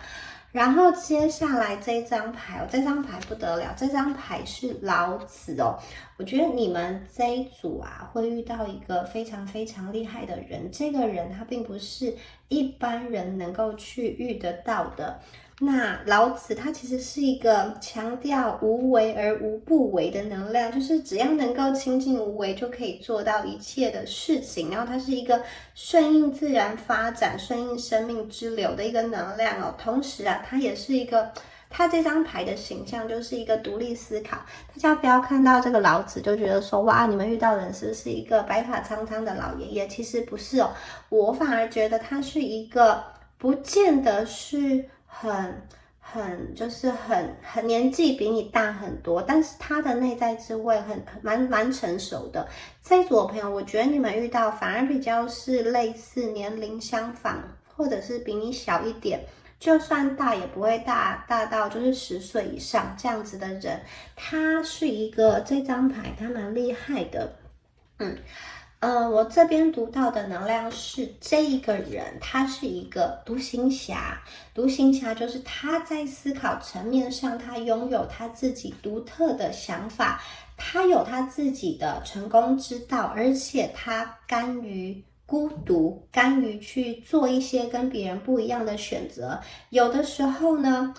然后接下来这张牌，这张牌不得了，这张牌是老子哦。我觉得你们这一组啊，会遇到一个非常非常厉害的人，这个人他并不是一般人能够去遇得到的。那老子他其实是一个强调无为而无不为的能量，就是只要能够亲近无为，就可以做到一切的事情。然后它是一个顺应自然发展、顺应生命之流的一个能量哦。同时啊，它也是一个，他这张牌的形象就是一个独立思考。大家不要看到这个老子就觉得说，哇，你们遇到的人是不是一个白发苍苍的老爷爷？其实不是哦，我反而觉得他是一个不见得是就是很年纪比你大很多，但是他的内在智慧蛮成熟的。这一组的朋友，我觉得你们遇到反而比较是类似年龄相仿，或者是比你小一点，就算大也不会大到就是10岁以上这样子的人。他是一个这张牌他蛮厉害的。我这边读到的能量是这一个人，他是一个独行侠。独行侠就是他在思考层面上，他拥有他自己独特的想法，他有他自己的成功之道，而且他甘于孤独，甘于去做一些跟别人不一样的选择。有的时候呢，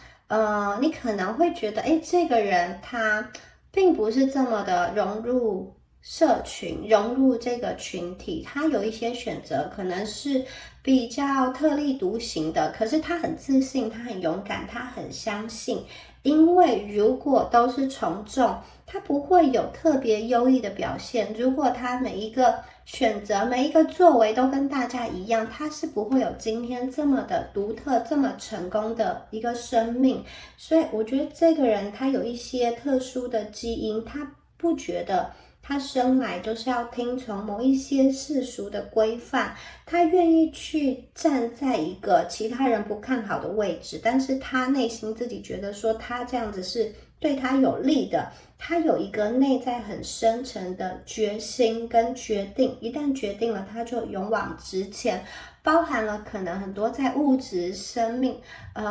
你可能会觉得，这个人他并不是这么的融入社群，融入这个群体，他有一些选择可能是比较特立独行的，可是他很自信，他很勇敢，他很相信。因为如果都是从众，他不会有特别优异的表现。如果他每一个选择，每一个作为都跟大家一样，他是不会有今天这么的独特，这么成功的一个生命。所以我觉得这个人他有一些特殊的基因，他不觉得他生来就是要听从某一些世俗的规范，他愿意去站在一个其他人不看好的位置，但是他内心自己觉得说他这样子是对他有利的，他有一个内在很深沉的决心跟决定，一旦决定了他就勇往直前，包含了可能很多在物质生命、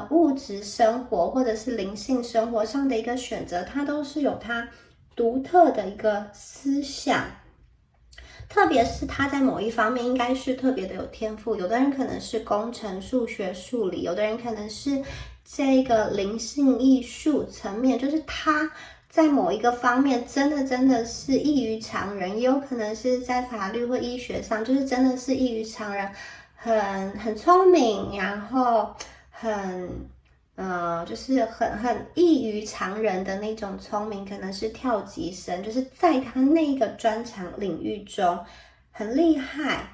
物质生活或者是灵性生活上的一个选择，他都是有他独特的一个思想，特别是他在某一方面应该是特别的有天赋。有的人可能是工程、数学、数理，有的人可能是这个灵性艺术层面，就是他在某一个方面真的是异于常人，也有可能是在法律或医学上，就是真的是异于常人，很聪明，然后就是很异于常人的那种聪明，可能是跳级生，就是在他那个专长领域中很厉害。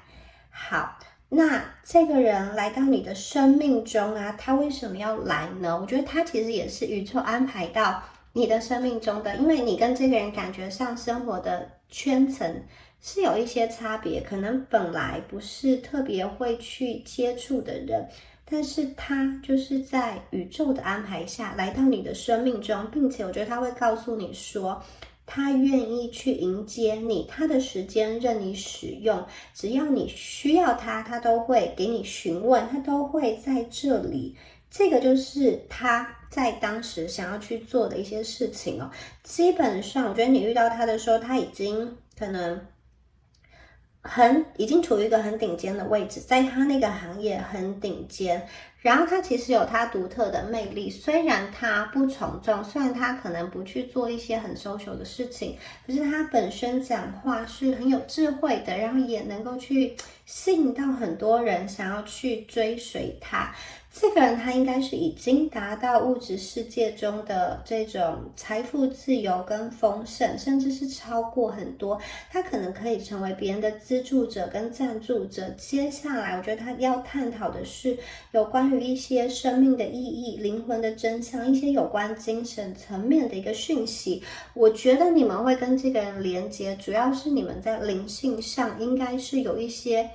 好，那这个人来到你的生命中啊，他为什么要来呢？我觉得他其实也是宇宙安排到你的生命中的，因为你跟这个人感觉上生活的圈层是有一些差别，可能本来不是特别会去接触的人，但是他就是在宇宙的安排下来到你的生命中，并且我觉得他会告诉你说，他愿意去迎接你，他的时间任你使用，只要你需要他，他都会给你询问，他都会在这里。这个就是他在当时想要去做的一些事情哦。基本上我觉得你遇到他的时候，他已经可能已经处于一个很顶尖的位置，在他那个行业很顶尖，然后他其实有他独特的魅力，虽然他不从众，虽然他可能不去做一些很 social 的事情，可是他本身讲话是很有智慧的，然后也能够去吸引到很多人想要去追随他。这个人他应该是已经达到物质世界中的这种财富自由跟丰盛，甚至是超过很多，他可能可以成为别人的资助者跟赞助者。接下来我觉得他要探讨的是有关于一些生命的意义、灵魂的真相，一些有关精神层面的一个讯息。我觉得你们会跟这个人连接，主要是你们在灵性上应该是有一些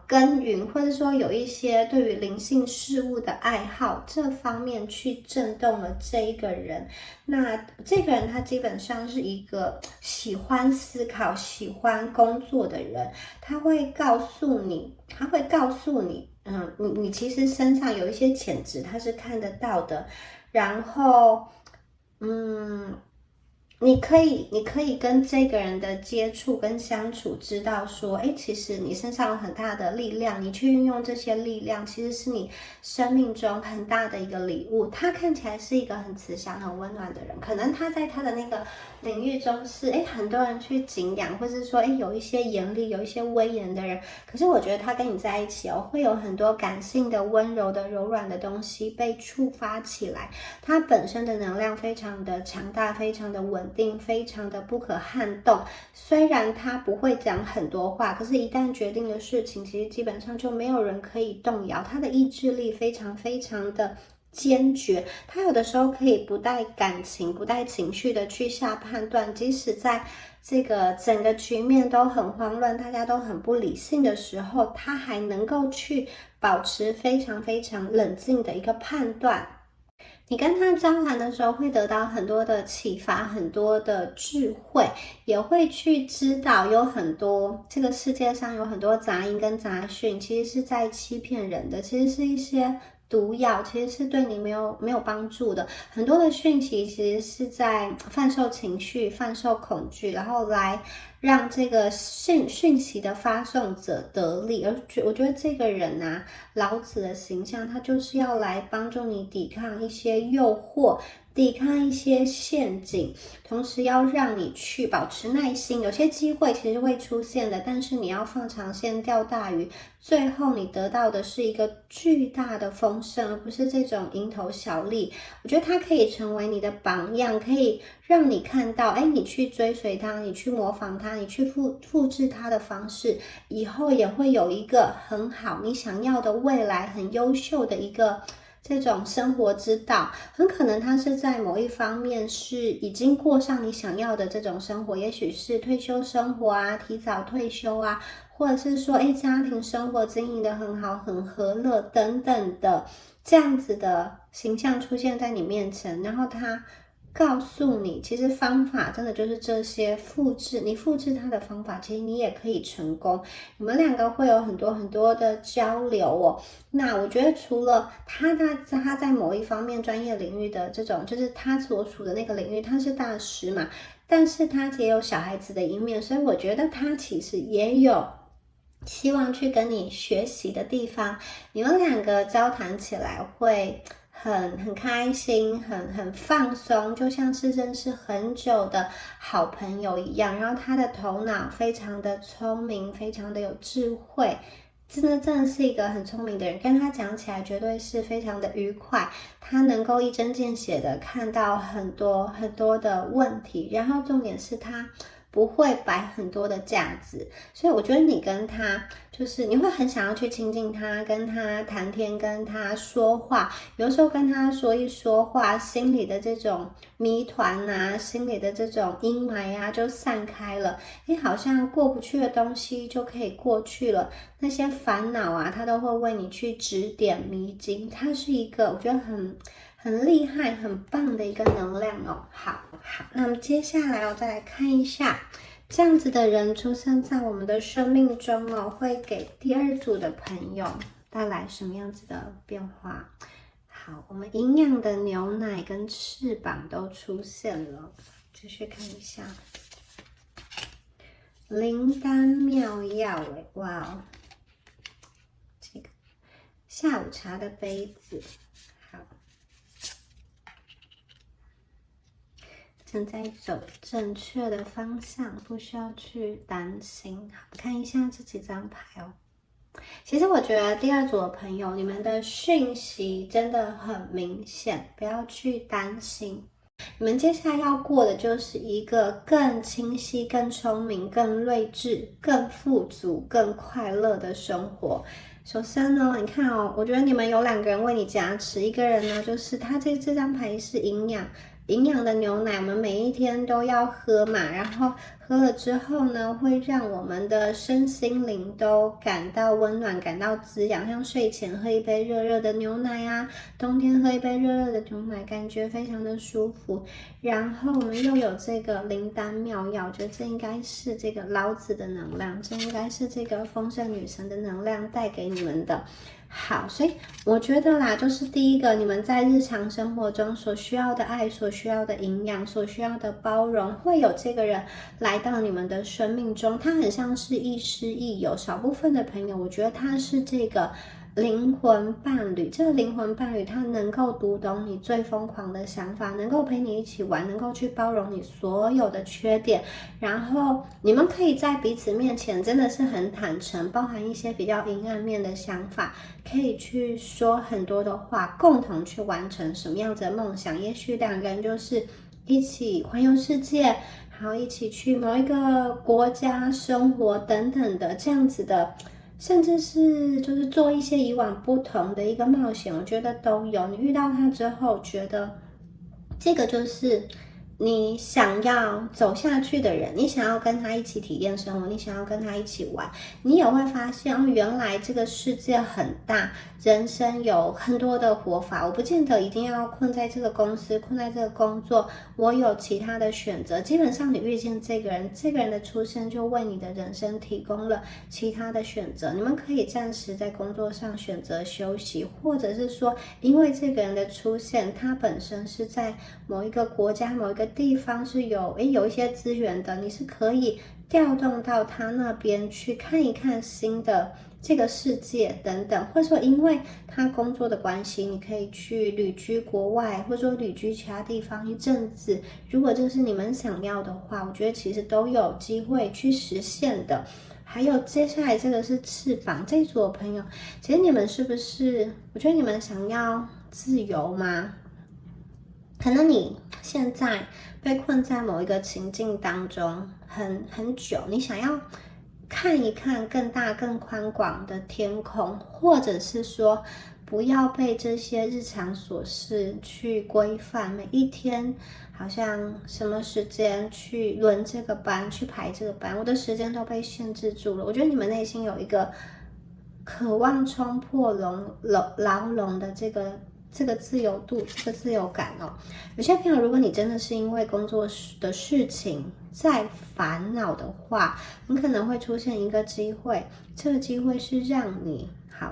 耕耘，或者说有一些对于灵性事物的爱好，这方面去震动了这一个人。那这个人他基本上是一个喜欢思考、喜欢工作的人，他会告诉你，你其实身上有一些潜质，他是看得到的。然后，你可以跟这个人的接触跟相处，知道说，其实你身上有很大的力量，你去运用这些力量，其实是你生命中很大的一个礼物。他看起来是一个很慈祥、很温暖的人，可能他在他的那个领域中是很多人去敬仰，或是说有一些严厉、有一些威严的人。可是我觉得他跟你在一起会有很多感性的、温柔的、柔软的东西被触发起来。他本身的能量非常的强大，非常的稳定，非常的不可撼动。虽然他不会讲很多话，可是一旦决定的事情，其实基本上就没有人可以动摇。他的意志力非常非常的坚决，他有的时候可以不带感情、不带情绪的去下判断，即使在这个整个局面都很慌乱，大家都很不理性的时候，他还能够去保持非常非常冷静的一个判断。你跟他交谈的时候，会得到很多的启发，很多的智慧，也会去知道有很多这个世界上有很多杂音跟杂讯，其实是在欺骗人的，其实是一些毒药，其实是对你没有帮助的。很多的讯息其实是在贩售情绪、贩售恐惧，然后来让这个讯息的发送者得利。而我觉得这个人啊，老子的形象，他就是要来帮助你抵抗一些诱惑，抵抗一些陷阱，同时要让你去保持耐心。有些机会其实会出现的，但是你要放长线钓大鱼，最后你得到的是一个巨大的丰盛，而不是这种蝇头小利。我觉得它可以成为你的榜样，可以让你看到，你去追随它，你去模仿它，你去复制它的方式，以后也会有一个很好你想要的未来，很优秀的一个这种生活之道。很可能它是在某一方面是已经过上你想要的这种生活，也许是退休生活啊，提早退休啊，或者是说家庭生活经营得很好，很和乐等等的这样子的形象出现在你面前，然后他告诉你，其实方法真的就是这些，你复制他的方法，其实你也可以成功。你们两个会有很多很多的交流哦。那我觉得除了他在某一方面专业领域的这种，就是他所属的那个领域，他是大师嘛，但是他也有小孩子的一面，所以我觉得他其实也有希望去跟你学习的地方。你们两个交谈起来会很开心，很放松，就像是认识很久的好朋友一样。然后他的头脑非常的聪明，非常的有智慧，真的是一个很聪明的人，跟他讲起来绝对是非常的愉快。他能够一针见血的看到很多很多的问题，然后重点是他不会摆很多的架子，所以我觉得你跟他就是你会很想要去亲近他，跟他谈天，跟他说话。有时候跟他说一说话，心里的这种谜团啊，心里的这种阴霾啊就散开了，好像过不去的东西就可以过去了，那些烦恼啊，他都会为你去指点迷津。他是一个我觉得很厉害很棒的一个能量哦。好，那么接下来我再来看一下，这样子的人出现在我们的生命中哦，会给第二组的朋友带来什么样子的变化。好，我们营养的牛奶跟翅膀都出现了，继续看一下灵丹妙药哇哦，这个下午茶的杯子，好，正在走正确的方向，不需要去担心。好，看一下这几张牌哦。其实我觉得第二组的朋友，你们的讯息真的很明显，不要去担心。你们接下来要过的就是一个更清晰、更聪明、更睿智、更富足、更快乐的生活。首先呢，你看哦，我觉得你们有两个人为你加持，一个人呢就是他这张牌是营养的牛奶，我们每一天都要喝嘛，然后喝了之后呢，会让我们的身心灵都感到温暖，感到滋养。像睡前喝一杯热热的牛奶啊，冬天喝一杯热热的牛奶，感觉非常的舒服。然后我们又有这个灵丹妙药，我觉得这应该是这个老子的能量，这应该是这个丰盛女神的能量带给你们的。好，所以我觉得啦，就是第一个，你们在日常生活中所需要的爱，所需要的营养，所需要的包容，会有这个人来到你们的生命中，他很像是亦师亦友。少部分的朋友，我觉得他是这个灵魂伴侣，这个灵魂伴侣他能够读懂你最疯狂的想法，能够陪你一起玩，能够去包容你所有的缺点，然后你们可以在彼此面前真的是很坦诚，包含一些比较阴暗面的想法，可以去说很多的话，共同去完成什么样子的梦想。也许两个人就是一起环游世界，然后一起去某一个国家生活等等的这样子的甚至是就是做一些以往不同的一个冒险，我觉得都有。你遇到他之后，觉得这个就是你想要走下去的人，你想要跟他一起体验生活，你想要跟他一起玩，你也会发现哦，原来这个世界很大，人生有很多的活法，我不见得一定要困在这个公司，困在这个工作，我有其他的选择。基本上你遇见这个人，这个人的出现就为你的人生提供了其他的选择。你们可以暂时在工作上选择休息，或者是说因为这个人的出现，他本身是在某一个国家某一个地方是有一些资源的，你是可以调动到他那边去看一看新的这个世界等等，或者说因为他工作的关系，你可以去旅居国外，或者说旅居其他地方一阵子。如果这是你们想要的话，我觉得其实都有机会去实现的。还有接下来这个是翅膀，这一组的朋友，其实你们是不是？我觉得你们想要自由吗？可能你现在被困在某一个情境当中很久，你想要看一看更大更宽广的天空，或者是说不要被这些日常琐事去规范，每一天好像什么时间去轮这个班，去排这个班，我的时间都被限制住了。我觉得你们内心有一个渴望冲破牢笼的这个自由度，这个自由感哦。有些朋友，如果你真的是因为工作的事情在烦恼的话，很可能会出现一个机会，这个机会是让你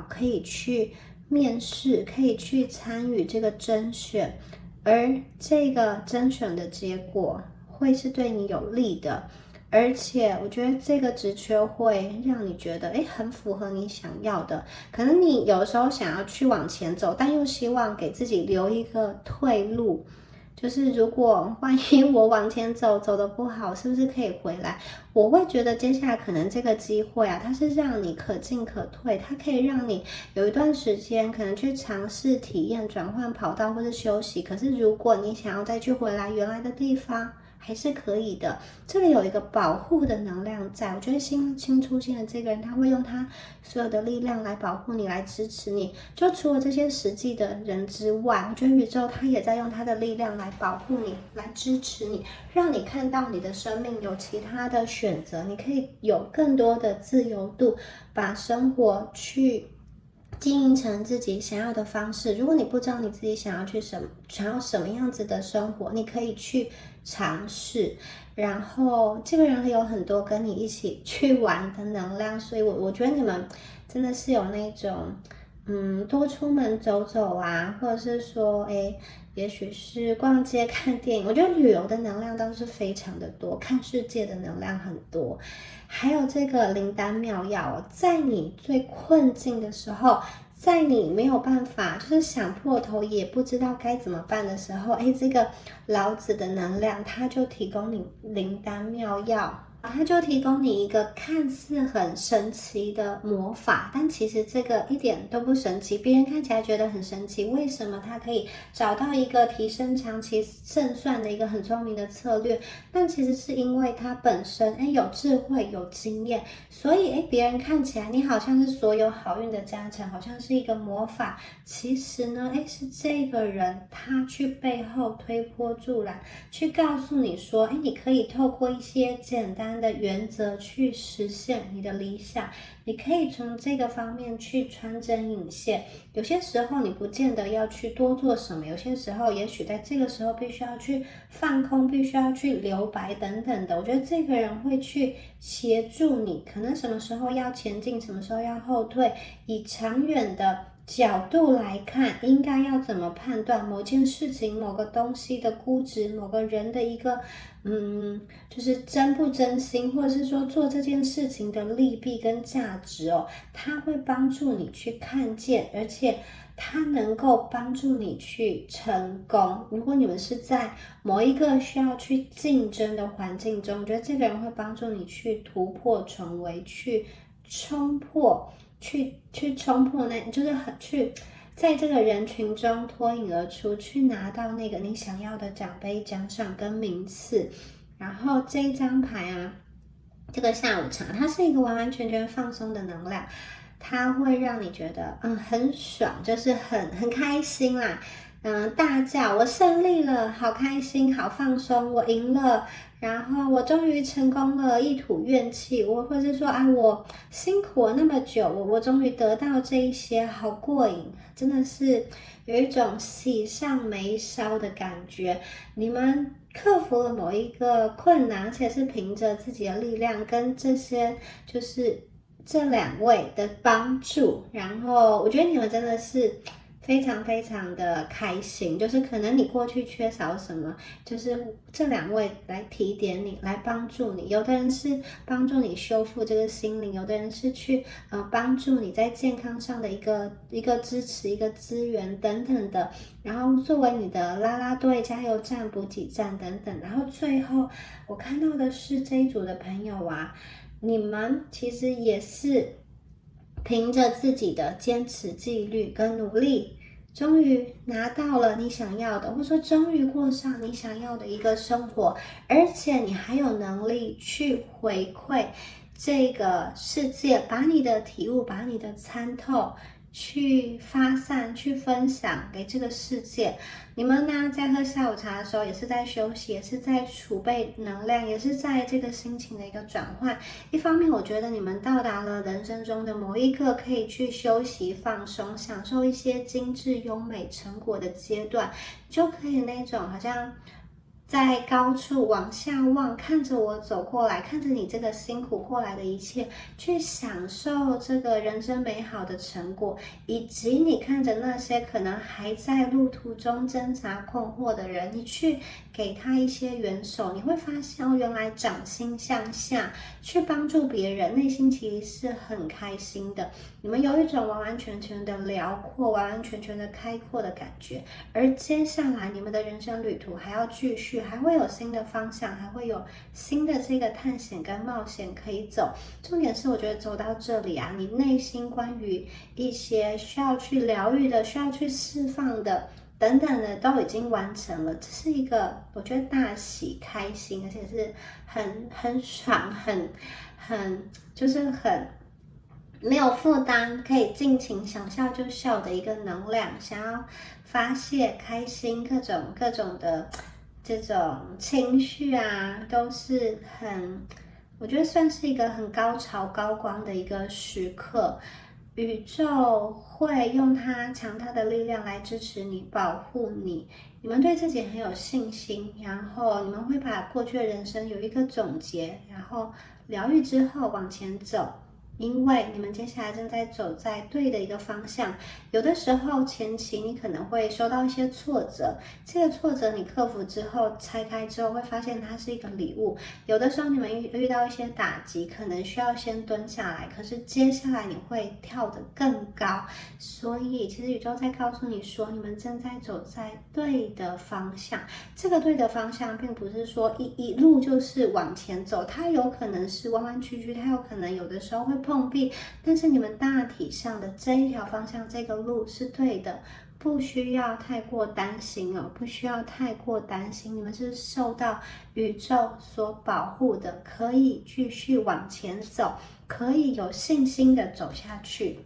可以去面试，可以去参与这个甄选，而这个甄选的结果会是对你有利的。而且我觉得这个职缺会让你觉得很符合你想要的。可能你有时候想要去往前走，但又希望给自己留一个退路，就是如果万一我往前走得不好，是不是可以回来？我会觉得接下来可能这个机会它是让你可进可退，它可以让你有一段时间可能去尝试体验转换跑道或是休息。可是如果你想要再去回来原来的地方，还是可以的。这里有一个保护的能量在，我觉得新出现的这个人，他会用他所有的力量来保护你，来支持你。就除了这些实际的人之外，我觉得宇宙他也在用他的力量来保护你，来支持你，让你看到你的生命有其他的选择，你可以有更多的自由度，把生活去经营成自己想要的方式。如果你不知道你自己想要什么样子的生活，你可以去尝试。然后这个人会有很多跟你一起去玩的能量，所以我觉得你们真的是有那种多出门走走啊，或者是说也许是逛街看电影。我觉得旅游的能量倒是非常的多，看世界的能量很多。还有这个灵丹妙药在你最困境的时候，在你没有办法就是想破头也不知道该怎么办的时候，这个老子的能量它就提供你灵丹妙药，它就提供你一个看似很神奇的魔法，但其实这个一点都不神奇，别人看起来觉得很神奇。为什么他可以找到一个提升长期胜算的一个很聪明的策略？但其实是因为他本身有智慧有经验，所以别人看起来你好像是所有好运的加成，好像是一个魔法，其实呢是这个人他去背后推波助澜，去告诉你说你可以透过一些简单的原则去实现你的理想，你可以从这个方面去穿针引线。有些时候你不见得要去多做什么，有些时候也许在这个时候必须要去放空，必须要去留白等等的。我觉得这个人会去协助你，可能什么时候要前进，什么时候要后退，以长远的角度来看，应该要怎么判断某件事情、某个东西的估值，某个人的一个就是真不真心，或者是说做这件事情的利弊跟价值它会帮助你去看见，而且它能够帮助你去成功。如果你们是在某一个需要去竞争的环境中，我觉得这个人会帮助你去突破重围，去冲破就是去在这个人群中脱颖而出，去拿到那个你想要的奖杯、奖赏跟名次。然后这一张牌这个下午茶，它是一个完完全全放松的能量。它会让你觉得很爽，就是很开心啦。大叫我胜利了，好开心，好放松，我赢了，然后我终于成功了，一吐怨气，或者说我辛苦了那么久，我终于得到这一些，好过瘾，真的是有一种喜上眉梢的感觉。你们克服了某一个困难，而且是凭着自己的力量跟这些就是这2位的帮助，然后我觉得你们真的是非常非常的开心，就是可能你过去缺少什么，就是这2位来提点你，来帮助你。有的人是帮助你修复这个心灵，有的人是去帮助你在健康上的一个支持、一个资源等等的，然后作为你的啦啦队、加油站、补给站等等。然后最后我看到的是这一组的朋友啊，你们其实也是凭着自己的坚持、纪律跟努力，终于拿到了你想要的，或者说终于过上你想要的一个生活，而且你还有能力去回馈这个世界，把你的体悟，把你的参透去发散，去分享给这个世界。你们呢，在喝下午茶的时候，也是在休息，也是在储备能量，也是在这个心情的一个转换。一方面，我觉得你们到达了人生中的某一个可以去休息、放松、享受一些精致优美成果的阶段，就可以那种好像在高处往下望，看着我走过来，看着你这个辛苦过来的一切，去享受这个人生美好的成果，以及你看着那些可能还在路途中挣扎困惑的人，你去给他一些援手，你会发现原来掌心向下去帮助别人，内心其实是很开心的。你们有一种完完全全的辽阔，完完全全的开阔的感觉。而接下来你们的人生旅途还要继续，还会有新的方向，还会有新的这个探险跟冒险可以走。重点是我觉得走到这里啊，你内心关于一些需要去疗愈的，需要去释放的等等的都已经完成了。这是一个我觉得大喜开心，而且是很爽，就是很没有负担，可以尽情想笑就笑的一个能量，想要发泄开心各种的这种情绪啊，都是我觉得算是一个很高潮高光的一个时刻。宇宙会用它强大的力量来支持你、保护你。你们对自己很有信心，然后你们会把过去的人生有一个总结，然后疗愈之后往前走。因为你们接下来正在走在对的一个方向，有的时候前期你可能会受到一些挫折，这个挫折你克服之后，拆开之后会发现它是一个礼物。有的时候你们遇到一些打击，可能需要先蹲下来，可是接下来你会跳得更高。所以其实宇宙在告诉你说，你们正在走在对的方向。这个对的方向并不是说一路就是往前走，它有可能是弯弯曲曲，它有可能有的时候会碰壁，但是你们大体上的这一条方向，这个路是对的，不需要太过担心哦，不需要太过担心，你们是受到宇宙所保护的，可以继续往前走，可以有信心的走下去。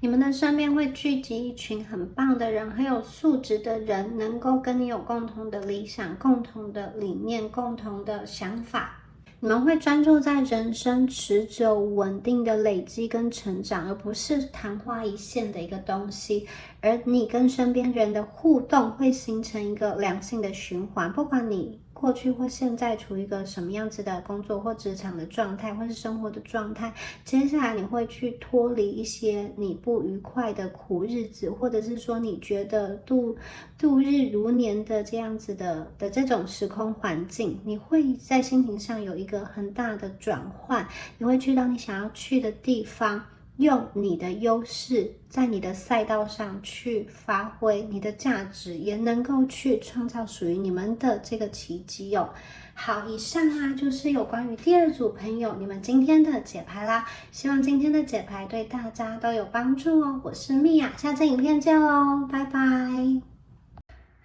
你们的身边会聚集一群很棒的人，很有素质的人，能够跟你有共同的理想、共同的理念、共同的想法。你们会专注在人生持久稳定的累积跟成长，而不是昙花一现的一个东西。而你跟身边人的互动会形成一个良性的循环，不管你过去或现在处于一个什么样子的工作或职场的状态，或是生活的状态，接下来你会去脱离一些你不愉快的苦日子，或者是说你觉得度日如年的这样子的这种时空环境，你会在心情上有一个很大的转换，你会去到你想要去的地方，用你的优势在你的赛道上去发挥你的价值，也能够去创造属于你们的这个奇迹哦。好，以上啊就是有关于第2组朋友你们今天的解牌啦，希望今天的解牌对大家都有帮助哦。我是米娅，下支影片见咯，拜拜。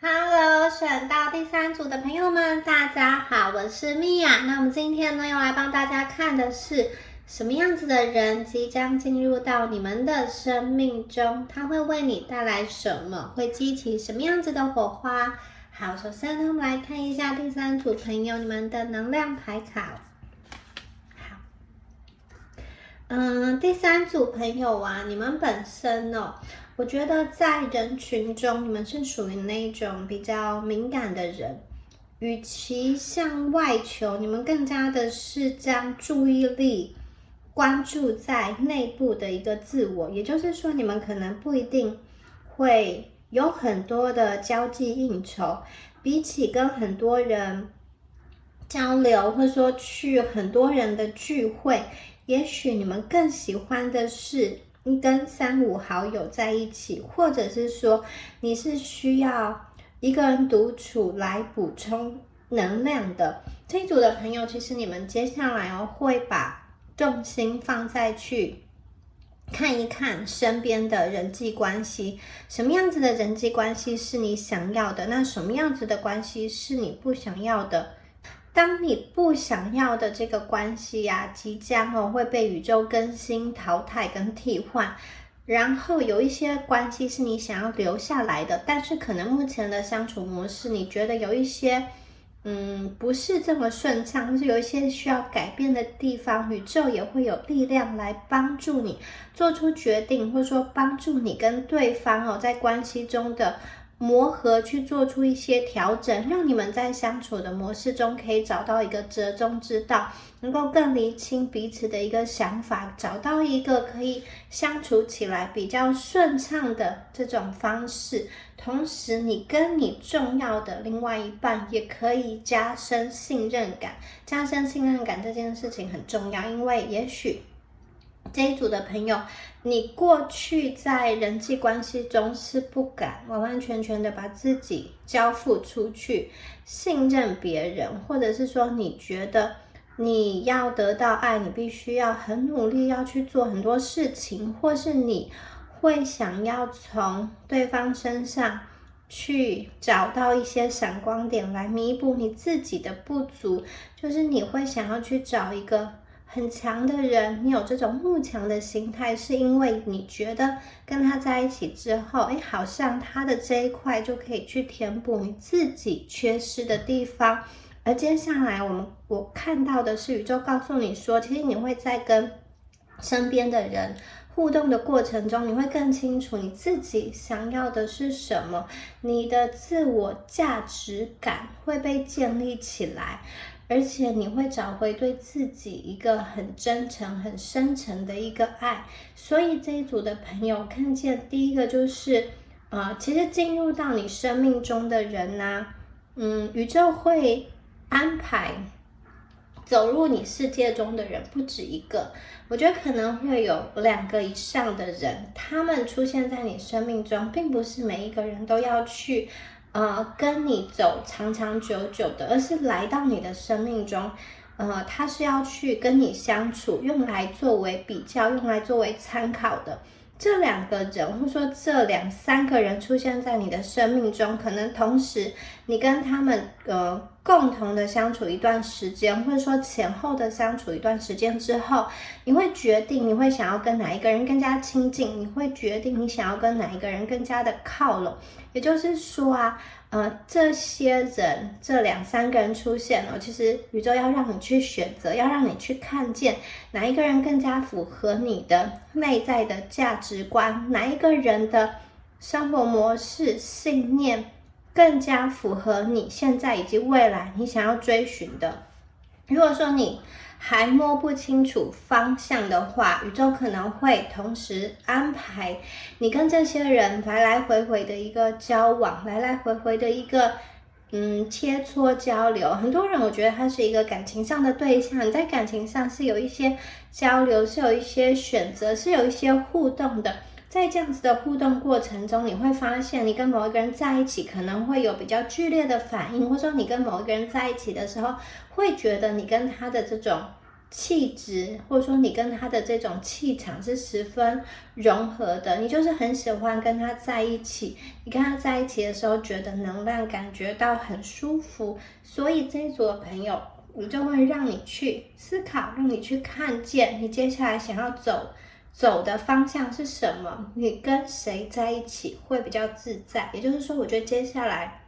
Hello， 选到第3组的朋友们，大家好，我是米娅。那我们今天呢，要来帮大家看的是什么样子的人即将进入到你们的生命中？他会为你带来什么？会激起什么样子的火花？好，首先呢，我们来看一下第3组朋友你们的能量牌卡。好，第3组朋友啊，你们本身哦，我觉得在人群中，你们是属于那种比较敏感的人。与其向外求，你们更加的是将注意力关注在内部的一个自我，也就是说，你们可能不一定会有很多的交际应酬，比起跟很多人交流，或者说去很多人的聚会，也许你们更喜欢的是跟3、5好友在一起，或者是说你是需要一个人独处来补充能量的。这一组的朋友，其实你们接下来会把重心放在去看一看身边的人际关系，什么样子的人际关系是你想要的，那什么样子的关系是你不想要的。当你不想要的这个关系啊，即将会被宇宙更新、淘汰跟替换，然后有一些关系是你想要留下来的，但是可能目前的相处模式你觉得有一些不是这么顺畅，或是有一些需要改变的地方，宇宙也会有力量来帮助你做出决定，或者说帮助你跟对方在关系中的磨合去做出一些调整，让你们在相处的模式中可以找到一个折中之道，能够更厘清彼此的一个想法，找到一个可以相处起来比较顺畅的这种方式。同时你跟你重要的另外一半也可以加深信任感，加深信任感这件事情很重要，因为也许这一组的朋友，你过去在人际关系中是不敢完完全全的把自己交付出去，信任别人，或者是说你觉得你要得到爱，你必须要很努力要去做很多事情，或是你会想要从对方身上去找到一些闪光点来弥补你自己的不足，就是你会想要去找一个很强的人，你有这种慕强的心态，是因为你觉得跟他在一起之后，好像他的这一块就可以去填补你自己缺失的地方。而接下来我看到的是宇宙告诉你说，其实你会在跟身边的人互动的过程中，你会更清楚你自己想要的是什么，你的自我价值感会被建立起来，而且你会找回对自己一个很真誠、很深沉的一个爱。所以这一组的朋友看见第一个就是其实进入到你生命中的人啊，宇宙会安排走入你世界中的人不止一个，我觉得可能会有2个以上的人，他们出现在你生命中，并不是每一个人都要去跟你走长长久久的，而是来到你的生命中，他是要去跟你相处，用来作为比较，用来作为参考的。这2个人，或者说这2、3个人出现在你的生命中，可能同时你跟他们共同的相处一段时间，或者说前后的相处一段时间之后，你会决定你会想要跟哪一个人更加亲近，你会决定你想要跟哪一个人更加的靠拢。也就是说这些人，这2、3个人出现了，其实宇宙要让你去选择，要让你去看见哪一个人更加符合你的内在的价值观，哪一个人的生活模式、信念更加符合你现在以及未来你想要追寻的。如果说你还摸不清楚方向的话，宇宙可能会同时安排你跟这些人来来回回的一个交往，来来回回的一个切磋交流。很多人我觉得他是一个感情上的对象，你在感情上是有一些交流，是有一些选择，是有一些互动的。在这样子的互动过程中，你会发现你跟某一个人在一起可能会有比较剧烈的反应，或者说你跟某一个人在一起的时候，会觉得你跟他的这种气质，或者说你跟他的这种气场是十分融合的，你就是很喜欢跟他在一起，你跟他在一起的时候觉得能量感觉到很舒服。所以这一组的朋友，宇宙会让你去思考，让你去看见你接下来想要走的方向是什么，你跟谁在一起会比较自在。也就是说，我觉得接下来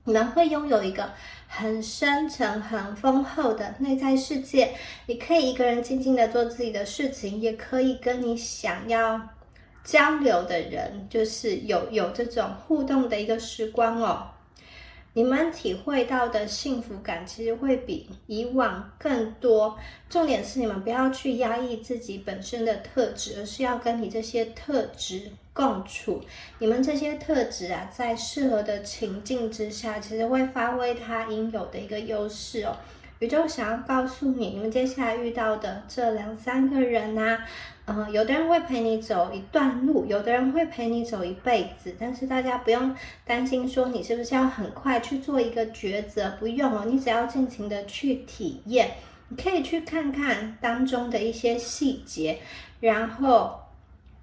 你们会拥有一个很深沉、很丰厚的内在世界。你可以一个人静静的做自己的事情，也可以跟你想要交流的人，就是有这种互动的一个时光哦。你们体会到的幸福感其实会比以往更多。重点是你们不要去压抑自己本身的特质，而是要跟你这些特质共处。你们这些特质啊，在适合的情境之下，其实会发挥它应有的一个优势哦。宇宙想要告诉你，你们接下来遇到的这2-3个人啊，有的人会陪你走一段路，有的人会陪你走一辈子，但是大家不用担心说你是不是要很快去做一个抉择，不用哦，你只要尽情的去体验，你可以去看看当中的一些细节，然后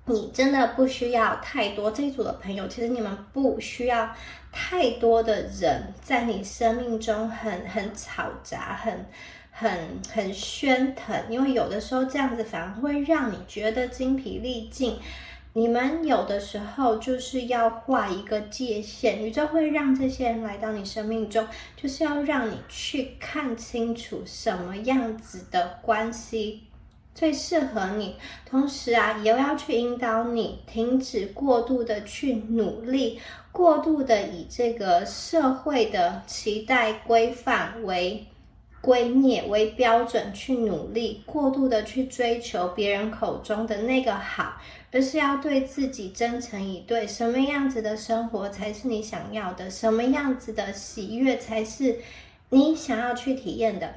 你真的不需要太多，这一组的朋友，其实你们不需要太多的人在你生命中很嘈杂，很喧腾，因为有的时候这样子反而会让你觉得精疲力尽。你们有的时候就是要画一个界限，宇宙会让这些人来到你生命中，就是要让你去看清楚什么样子的关系最适合你，同时啊，也要去引导你停止过度的去努力，过度的以这个社会的期待规范为圭臬为标准去努力，过度的去追求别人口中的那个好，而是要对自己真诚以对，什么样子的生活才是你想要的，什么样子的喜悦才是你想要去体验的。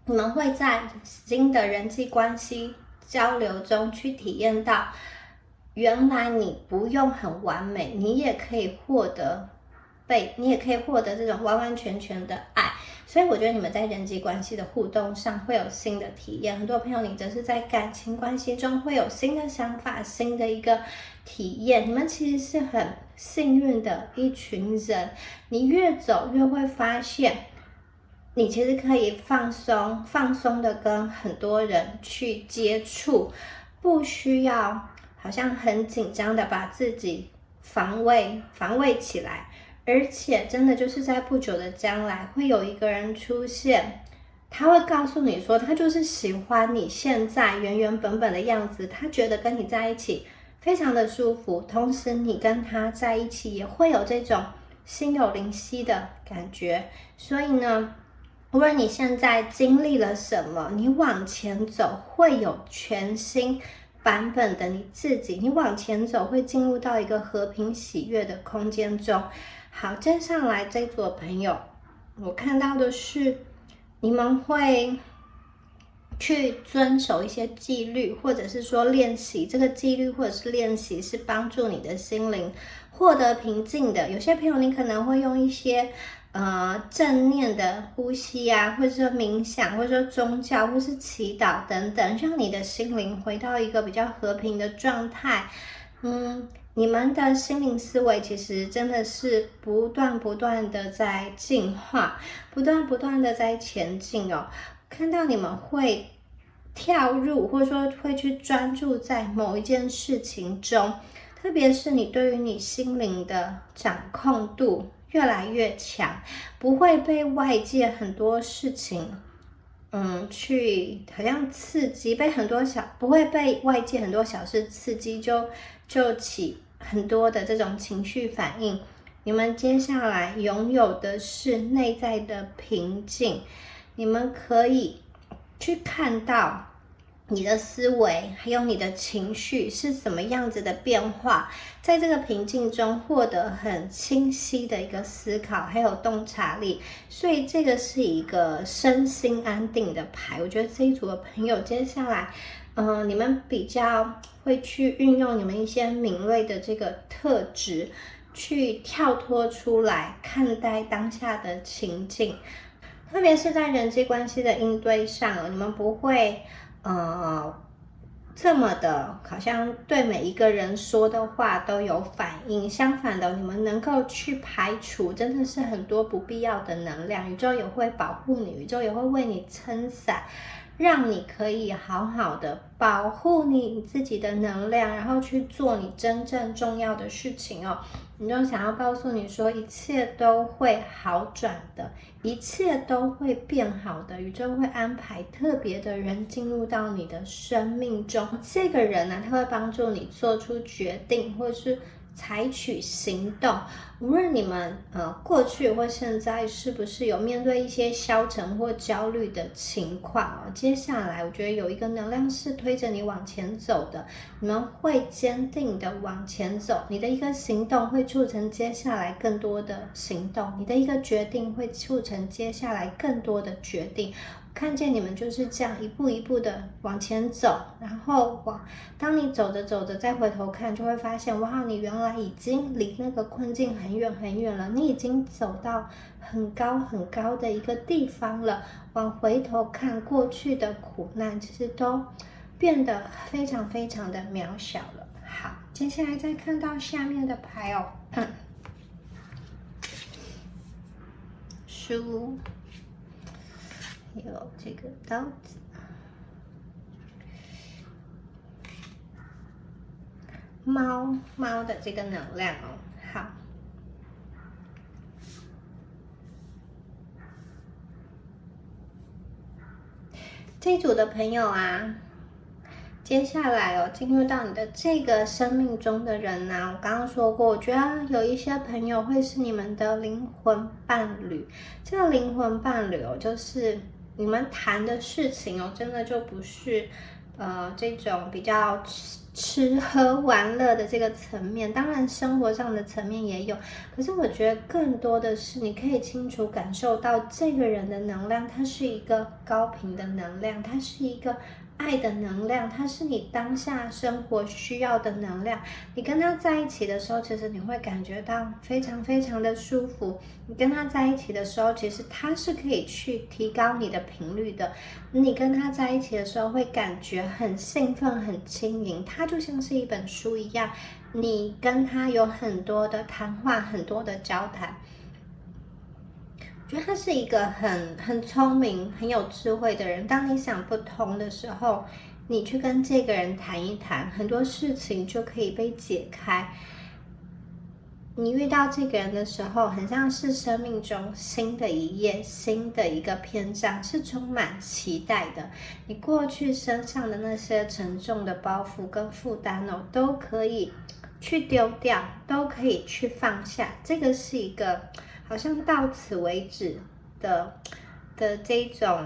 你们会在新的人际关系交流中去体验到，原来你不用很完美，你也可以获得这种完完全全的爱。所以我觉得你们在人际关系的互动上会有新的体验，很多朋友你则是在感情关系中会有新的想法，新的一个体验。你们其实是很幸运的一群人，你越走越会发现你其实可以放松的跟很多人去接触，不需要好像很紧张的把自己防卫起来。而且真的就是在不久的将来会有一个人出现，他会告诉你说他就是喜欢你现在原本的样子，他觉得跟你在一起非常的舒服，同时你跟他在一起也会有这种心有灵犀的感觉。所以呢，无论你现在经历了什么，你往前走会有全新版本的你自己，你往前走会进入到一个和平喜悦的空间中。好，接下来这组的朋友，我看到的是你们会去遵守一些纪律，或者是说练习，这个纪律或者是练习是帮助你的心灵获得平静的。有些朋友你可能会用一些正念的呼吸啊，或者说冥想，或者说宗教，或是祈祷等等，让你的心灵回到一个比较和平的状态。你们的心灵思维其实真的是不断的在进化，不断的在前进哦。看到你们会跳入，或者说会去专注在某一件事情中，特别是你对于你心灵的掌控度越来越强，不会被外界很多事情去好像刺激，不会被外界很多小事刺激就起很多的这种情绪反应。你们接下来拥有的是内在的平静，你们可以去看到你的思维还有你的情绪是什么样子的变化，在这个平静中获得很清晰的一个思考还有洞察力。所以这个是一个身心安定的牌。我觉得这一组的朋友接下来你们比较会去运用你们一些敏锐的这个特质，去跳脱出来看待当下的情境，特别是在人际关系的应对上，你们不会这么的，好像对每一个人说的话都有反应。相反的，你们能够去排除，真的是很多不必要的能量。宇宙也会保护你，宇宙也会为你撑伞，让你可以好好的保护你自己的能量，然后去做你真正重要的事情哦。你就想要告诉你说，一切都会好转的，一切都会变好的，宇宙会安排特别的人进入到你的生命中。这个人呢，他会帮助你做出决定，或者是采取行动。无论你们过去或现在是不是有面对一些消沉或焦虑的情况哦，接下来我觉得有一个能量是推着你往前走的，你们会坚定的往前走，你的一个行动会促成接下来更多的行动，你的一个决定会促成接下来更多的决定。看见你们就是这样一步一步的往前走，然后当你走着走着再回头看，就会发现哇，你原来已经离那个困境很远很远了，你已经走到很高很高的一个地方了。往回头看，过去的苦难其实都变得非常非常的渺小了。好，接下来再看到下面的牌哦，书。有这个刀子，猫的这个能量哦。好，这组的朋友啊，接下来哦，进入到你的这个生命中的人呢，我刚刚说过，我觉得有一些朋友会是你们的灵魂伴侣。这个灵魂伴侣哦，就是你们谈的事情哦，真的就不是这种比较吃喝玩乐的这个层面，当然生活上的层面也有，可是我觉得更多的是你可以清楚感受到这个人的能量，它是一个高频的能量，它是一个爱的能量，它是你当下生活需要的能量。你跟他在一起的时候，其实你会感觉到非常非常的舒服。你跟他在一起的时候，其实他是可以去提高你的频率的。你跟他在一起的时候，会感觉很兴奋、很轻盈。他就像是一本书一样，你跟他有很多的谈话，很多的交谈。我觉得他是一个很聪明、很有智慧的人。当你想不通的时候，你去跟这个人谈一谈，很多事情就可以被解开。你遇到这个人的时候，很像是生命中新的一页、新的一个篇章，是充满期待的。你过去身上的那些沉重的包袱跟负担哦，都可以去丢掉，都可以去放下。这个是一个好像到此为止的这种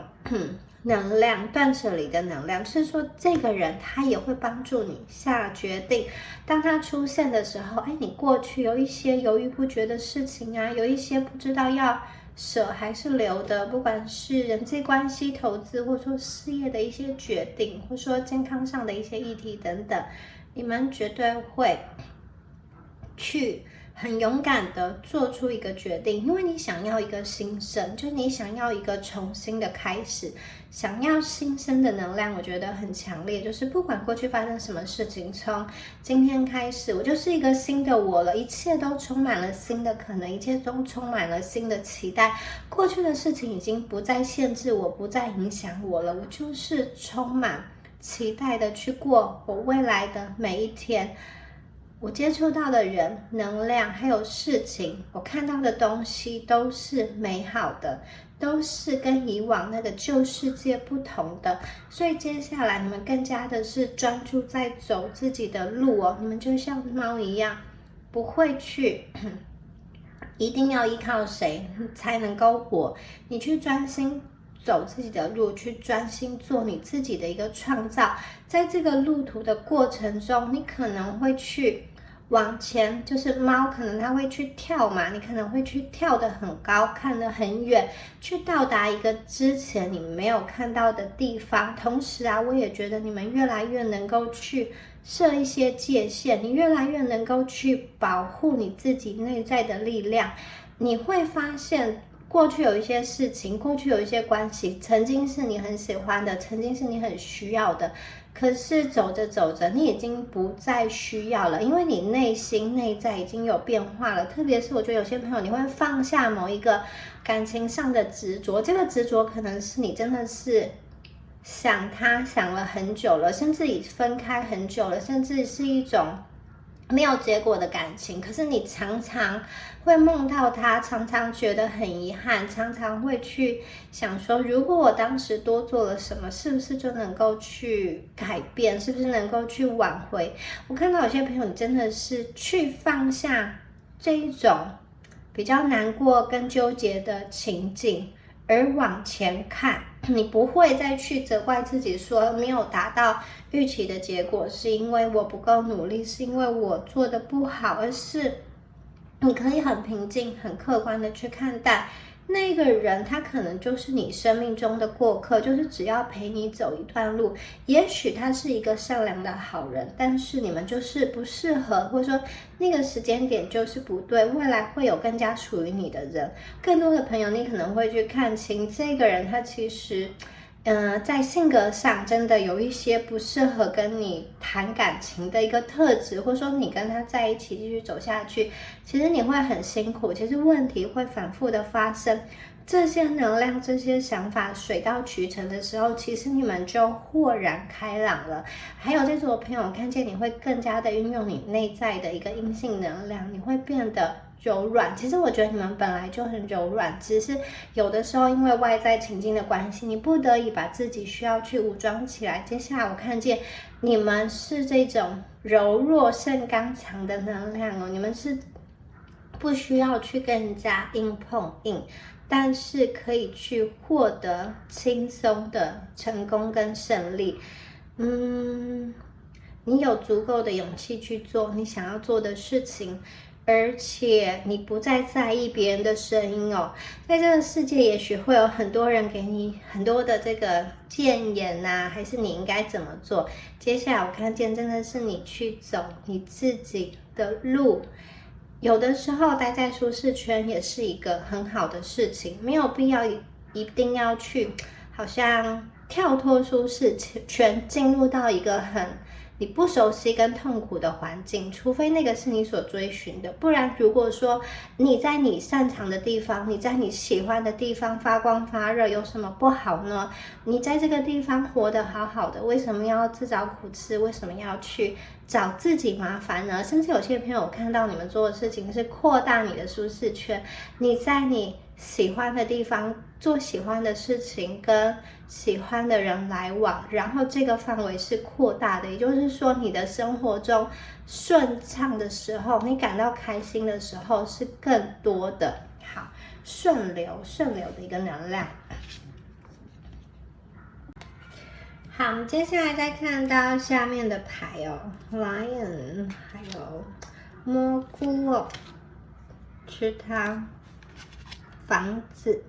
能量，断舍离的能量，就是说这个人他也会帮助你下决定。当他出现的时候，你过去有一些犹豫不决的事情啊，有一些不知道要舍还是留的，不管是人际关系、投资，或者说事业的一些决定，或者说健康上的一些议题等等，你们绝对会去很勇敢的做出一个决定，因为你想要一个新生，就你想要一个重新的开始，想要新生的能量，我觉得很强烈。就是不管过去发生什么事情，从今天开始，我就是一个新的我了，一切都充满了新的可能，一切都充满了新的期待。过去的事情已经不再限制我，不再影响我了，我就是充满期待的去过我未来的每一天。我接触到的人、能量还有事情，我看到的东西都是美好的，都是跟以往那个旧世界不同的。所以接下来你们更加的是专注在走自己的路哦，你们就像猫一样，不会去一定要依靠谁才能够活，你去专心走自己的路，去专心做你自己的一个创造。在这个路途的过程中，你可能会去往前，就是猫可能它会去跳嘛，你可能会去跳得很高，看得很远，去到达一个之前你没有看到的地方。同时啊，我也觉得你们越来越能够去设一些界限，你越来越能够去保护你自己内在的力量。你会发现过去有一些事情，过去有一些关系，曾经是你很喜欢的，曾经是你很需要的，可是走着走着，你已经不再需要了，因为你内心内在已经有变化了。特别是我觉得有些朋友，你会放下某一个感情上的执着，这个执着可能是你真的是想他想了很久了，甚至已分开很久了，甚至是一种没有结果的感情，可是你常常会梦到他，常常觉得很遗憾，常常会去想说，如果我当时多做了什么，是不是就能够去改变，是不是能够去挽回？我看到有些朋友，你真的是去放下这一种比较难过跟纠结的情境，而往前看，你不会再去责怪自己说没有达到预期的结果，是因为我不够努力，是因为我做的不好，而是你可以很平静、很客观的去看待那个人，他可能就是你生命中的过客，就是只要陪你走一段路。也许他是一个善良的好人，但是你们就是不适合，或者说那个时间点就是不对，未来会有更加属于你的人。更多的朋友，你可能会去看清这个人，他其实在性格上真的有一些不适合跟你谈感情的一个特质，或者说你跟他在一起继续走下去，其实你会很辛苦，其实问题会反复的发生。这些能量、这些想法水到渠成的时候，其实你们就豁然开朗了。还有这组的朋友，我看见你会更加的运用你内在的一个阴性能量，你会变得柔软。其实我觉得你们本来就很柔软，只是有的时候因为外在情境的关系，你不得已把自己需要去武装起来。接下来我看见你们是这种柔弱胜刚强的能量哦，你们是不需要去跟人家硬碰硬，但是可以去获得轻松的成功跟胜利。你有足够的勇气去做你想要做的事情，而且你不再在意别人的声音哦。在这个世界，也许会有很多人给你很多的这个建言啊，还是你应该怎么做。接下来我看见真的是你去走你自己的路。有的时候待在舒适圈也是一个很好的事情，没有必要一定要去好像跳脱舒适圈，进入到一个很你不熟悉跟痛苦的环境，除非那个是你所追寻的。不然如果说你在你擅长的地方，你在你喜欢的地方发光发热，有什么不好呢？你在这个地方活得好好的，为什么要自找苦吃？为什么要去找自己麻烦呢？甚至有些朋友，我看到你们做的事情是扩大你的舒适圈，你在你喜欢的地方做喜欢的事情，跟喜欢的人来往，然后这个范围是扩大的，也就是说你的生活中顺畅的时候，你感到开心的时候是更多的。好，顺流的一个能量。好，我们接下来再看到下面的牌哦 ，Lion， 还有蘑菇哦，池塘，房子。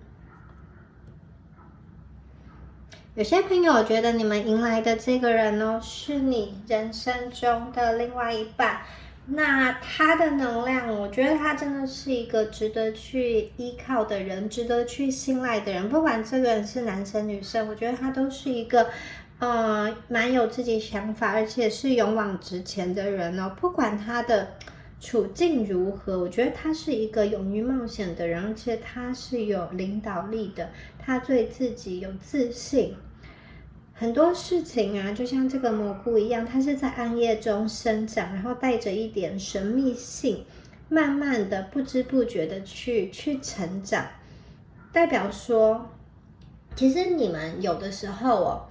有些朋友觉得你们迎来的这个人哦，是你人生中的另外一半。那他的能量，我觉得他真的是一个值得去依靠的人，值得去信赖的人。不管这个人是男生女生，我觉得他都是一个蛮有自己想法，而且是勇往直前的人哦。不管他的处境如何，我觉得他是一个勇于冒险的人，而且他是有领导力的，他对自己有自信。很多事情啊，就像这个蘑菇一样，它是在暗夜中生长，然后带着一点神秘性，慢慢的不知不觉的去成长。代表说，其实你们有的时候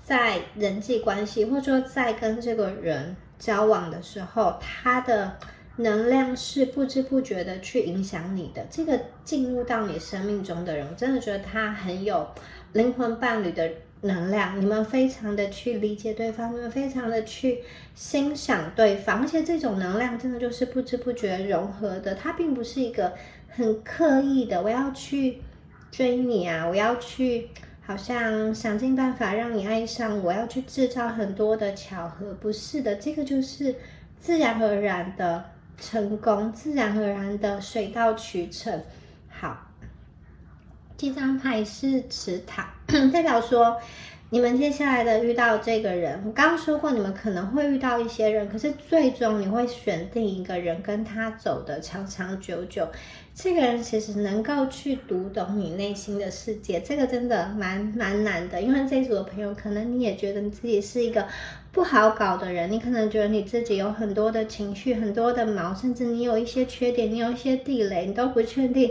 在人际关系，或者说在跟这个人交往的时候，他的能量是不知不觉的去影响你的。这个进入到你生命中的人，我真的觉得他很有灵魂伴侣的能量，你们非常的去理解对方，你们非常的去欣赏对方，而且这种能量真的就是不知不觉融合的，它并不是一个很刻意的我要去追你啊，我要去好像想尽办法让你爱上我，要去制造很多的巧合，不是的，这个就是自然而然的成功，自然而然的水到渠成。好，这张牌是池塘，代表说你们接下来的遇到这个人，我刚刚说过，你们可能会遇到一些人，可是最终你会选定一个人跟他走的长长久久。这个人其实能够去读懂你内心的世界，这个真的蛮难的。因为这一组的朋友，可能你也觉得你自己是一个不好搞的人，你可能觉得你自己有很多的情绪，很多的毛，甚至你有一些缺点，你有一些地雷，你都不确定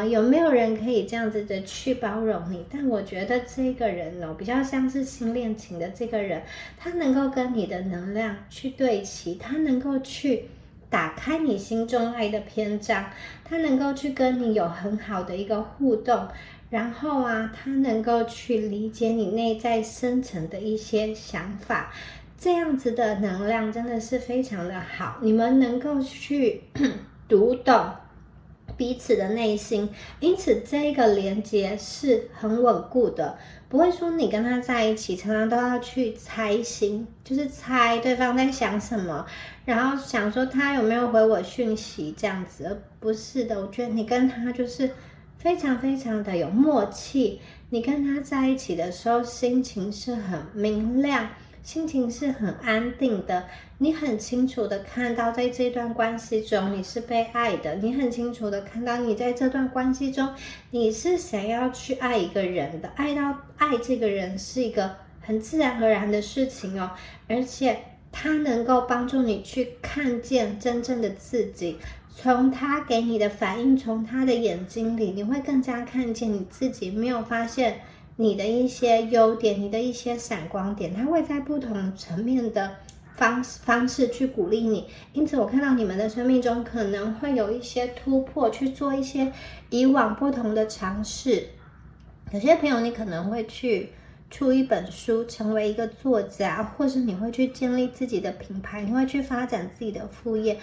有没有人可以这样子的去包容你。但我觉得这个人比较像是新恋情的这个人，他能够跟你的能量去对齐，他能够去打开你心中爱的篇章，他能够去跟你有很好的一个互动，然后他能够去理解你内在深层的一些想法，这样子的能量真的是非常的好，你们能够去读懂彼此的内心，因此这个连接是很稳固的，不会说你跟他在一起常常都要去猜心，就是猜对方在想什么，然后想说他有没有回我讯息这样子，而不是的。我觉得你跟他就是非常非常的有默契，你跟他在一起的时候心情是很明亮，心情是很安定的，你很清楚的看到在这段关系中你是被爱的，你很清楚的看到你在这段关系中你是想要去爱一个人的，爱这个人是一个很自然而然的事情哦，而且他能够帮助你去看见真正的自己，从他给你的反应，从他的眼睛里，你会更加看见你自己没有发现你的一些优点，你的一些闪光点，他会在不同层面的方式去鼓励你。因此我看到你们的生命中可能会有一些突破，去做一些以往不同的尝试。有些朋友你可能会去出一本书，成为一个作家，或是你会去建立自己的品牌，你会去发展自己的副业，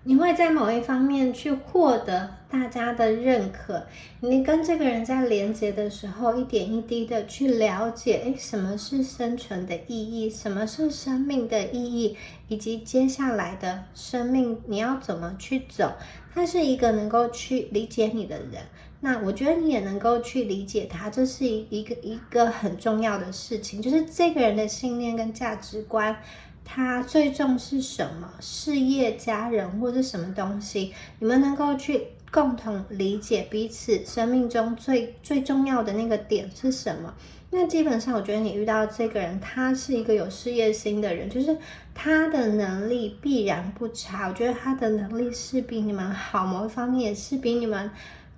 你会在某一方面去获得大家的认可，你跟这个人在连接的时候，一点一滴的去了解，什么是生存的意义，什么是生命的意义，以及接下来的生命你要怎么去走。他是一个能够去理解你的人，那我觉得你也能够去理解他，这是一个很重要的事情，就是这个人的信念跟价值观，他最重视什么？事业、家人或者什么东西？你们能够去共同理解彼此生命中最重要的那个点是什么？那基本上我觉得你遇到这个人，他是一个有事业心的人，就是他的能力必然不差，我觉得他的能力是比你们好，某一方面也是比你们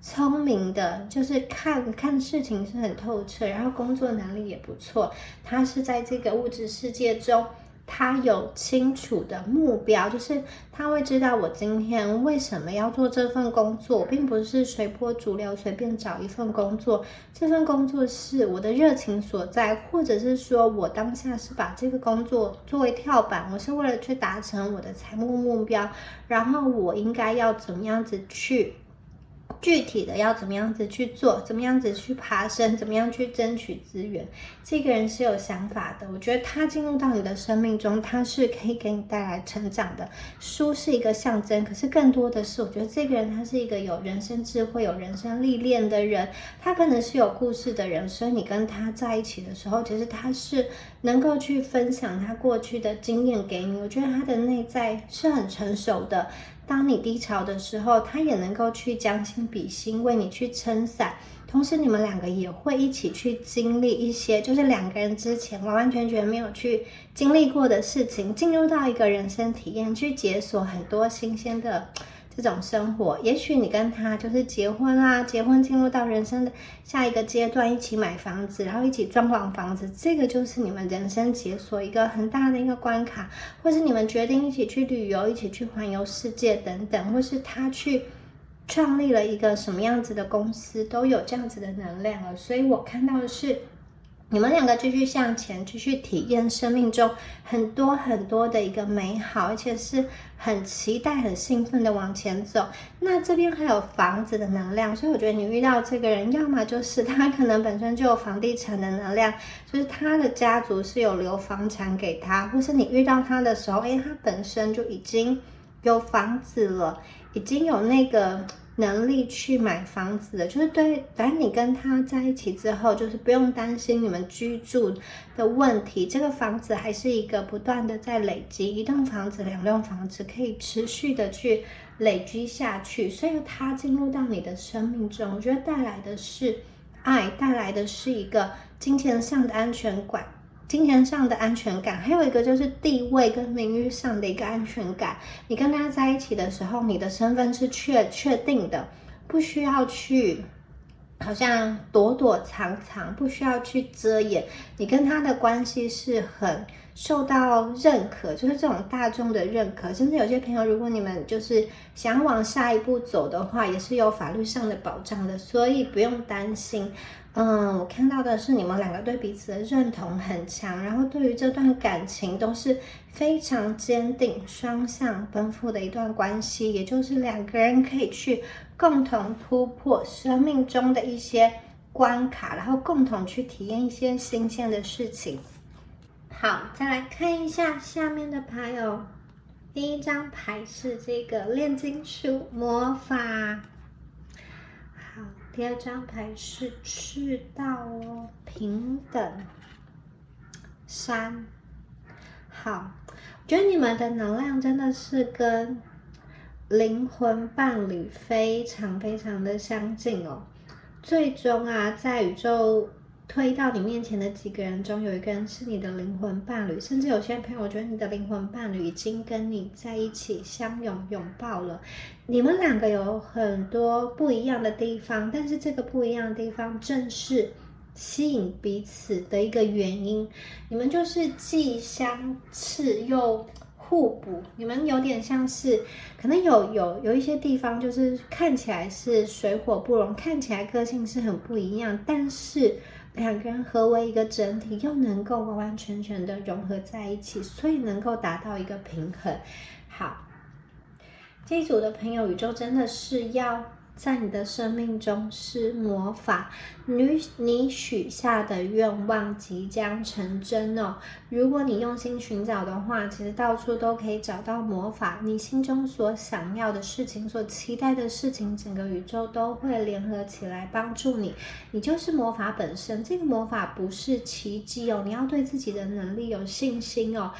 聪明的，就是看事情是很透彻，然后工作能力也不错，他是在这个物质世界中他有清楚的目标，就是他会知道我今天为什么要做这份工作，并不是随波逐流随便找一份工作，这份工作是我的热情所在，或者是说我当下是把这个工作作为跳板，我是为了去达成我的财务目标，然后我应该要怎么样子去具体的要怎么样子去做，怎么样子去爬升，怎么样去争取资源，这个人是有想法的。我觉得他进入到你的生命中，他是可以给你带来成长的。书是一个象征，可是更多的是我觉得这个人他是一个有人生智慧，有人生历练的人，他可能是有故事的人，所以你跟他在一起的时候，其实他是能够去分享他过去的经验给你。我觉得他的内在是很成熟的，当你低潮的时候，他也能够去将心比心，为你去撑伞。同时你们两个也会一起去经历一些就是两个人之前完完全全没有去经历过的事情，进入到一个人生体验，去解锁很多新鲜的这种生活。也许你跟他就是结婚啦，结婚进入到人生的下一个阶段，一起买房子，然后一起装潢房子，这个就是你们人生解锁一个很大的一个关卡。或是你们决定一起去旅游，一起去环游世界等等，或是他去创立了一个什么样子的公司，都有这样子的能量了。所以我看到的是你们两个继续向前，继续体验生命中很多很多的一个美好，而且是很期待很兴奋的往前走。那这边还有房子的能量，所以我觉得你遇到这个人，要么就是他可能本身就有房地产的能量，就是他的家族是有留房产给他，或是你遇到他的时候，他本身就已经有房子了，已经有那个能力去买房子的，就是等你跟他在一起之后，就是不用担心你们居住的问题，这个房子还是一个不断的在累积，一栋房子、2栋房子可以持续的去累积下去，所以他进入到你的生命中，我觉得带来的是爱，带来的是一个金钱上的安全感。还有一个就是地位跟名誉上的一个安全感。你跟他在一起的时候，你的身份是确定的，不需要去好像躲躲藏藏，不需要去遮掩。你跟他的关系是很受到认可，就是这种大众的认可。甚至有些朋友，如果你们就是想往下一步走的话，也是有法律上的保障的，所以不用担心。我看到的是你们2个对彼此的认同很强，然后对于这段感情都是非常坚定、双向奔赴的一段关系，也就是2个人可以去共同突破生命中的一些关卡，然后共同去体验一些新鲜的事情。好，再来看一下下面的牌哦。第一张牌是这个炼金术魔法。好，第2张牌是赤道哦，平等3。好，我觉得你们的能量真的是跟灵魂伴侣非常非常的相近哦。最终啊，在宇宙推到你面前的几个人中，有一个人是你的灵魂伴侣，甚至有些朋友，我觉得你的灵魂伴侣已经跟你在一起相拥抱了。你们2个有很多不一样的地方，但是这个不一样的地方正是吸引彼此的一个原因。你们就是既相斥又互补，你们有点像是可能有一些地方就是看起来是水火不容，看起来个性是很不一样，但是2个人合为一个整体，又能够完完全全的融合在一起，所以能够达到一个平衡。好，这一组的朋友，宇宙真的是要在你的生命中施魔法，你许下的愿望即将成真哦。如果你用心寻找的话，其实到处都可以找到魔法。你心中所想要的事情，所期待的事情，整个宇宙都会联合起来帮助你。你就是魔法本身，这个魔法不是奇迹哦，你要对自己的能力有信心哦。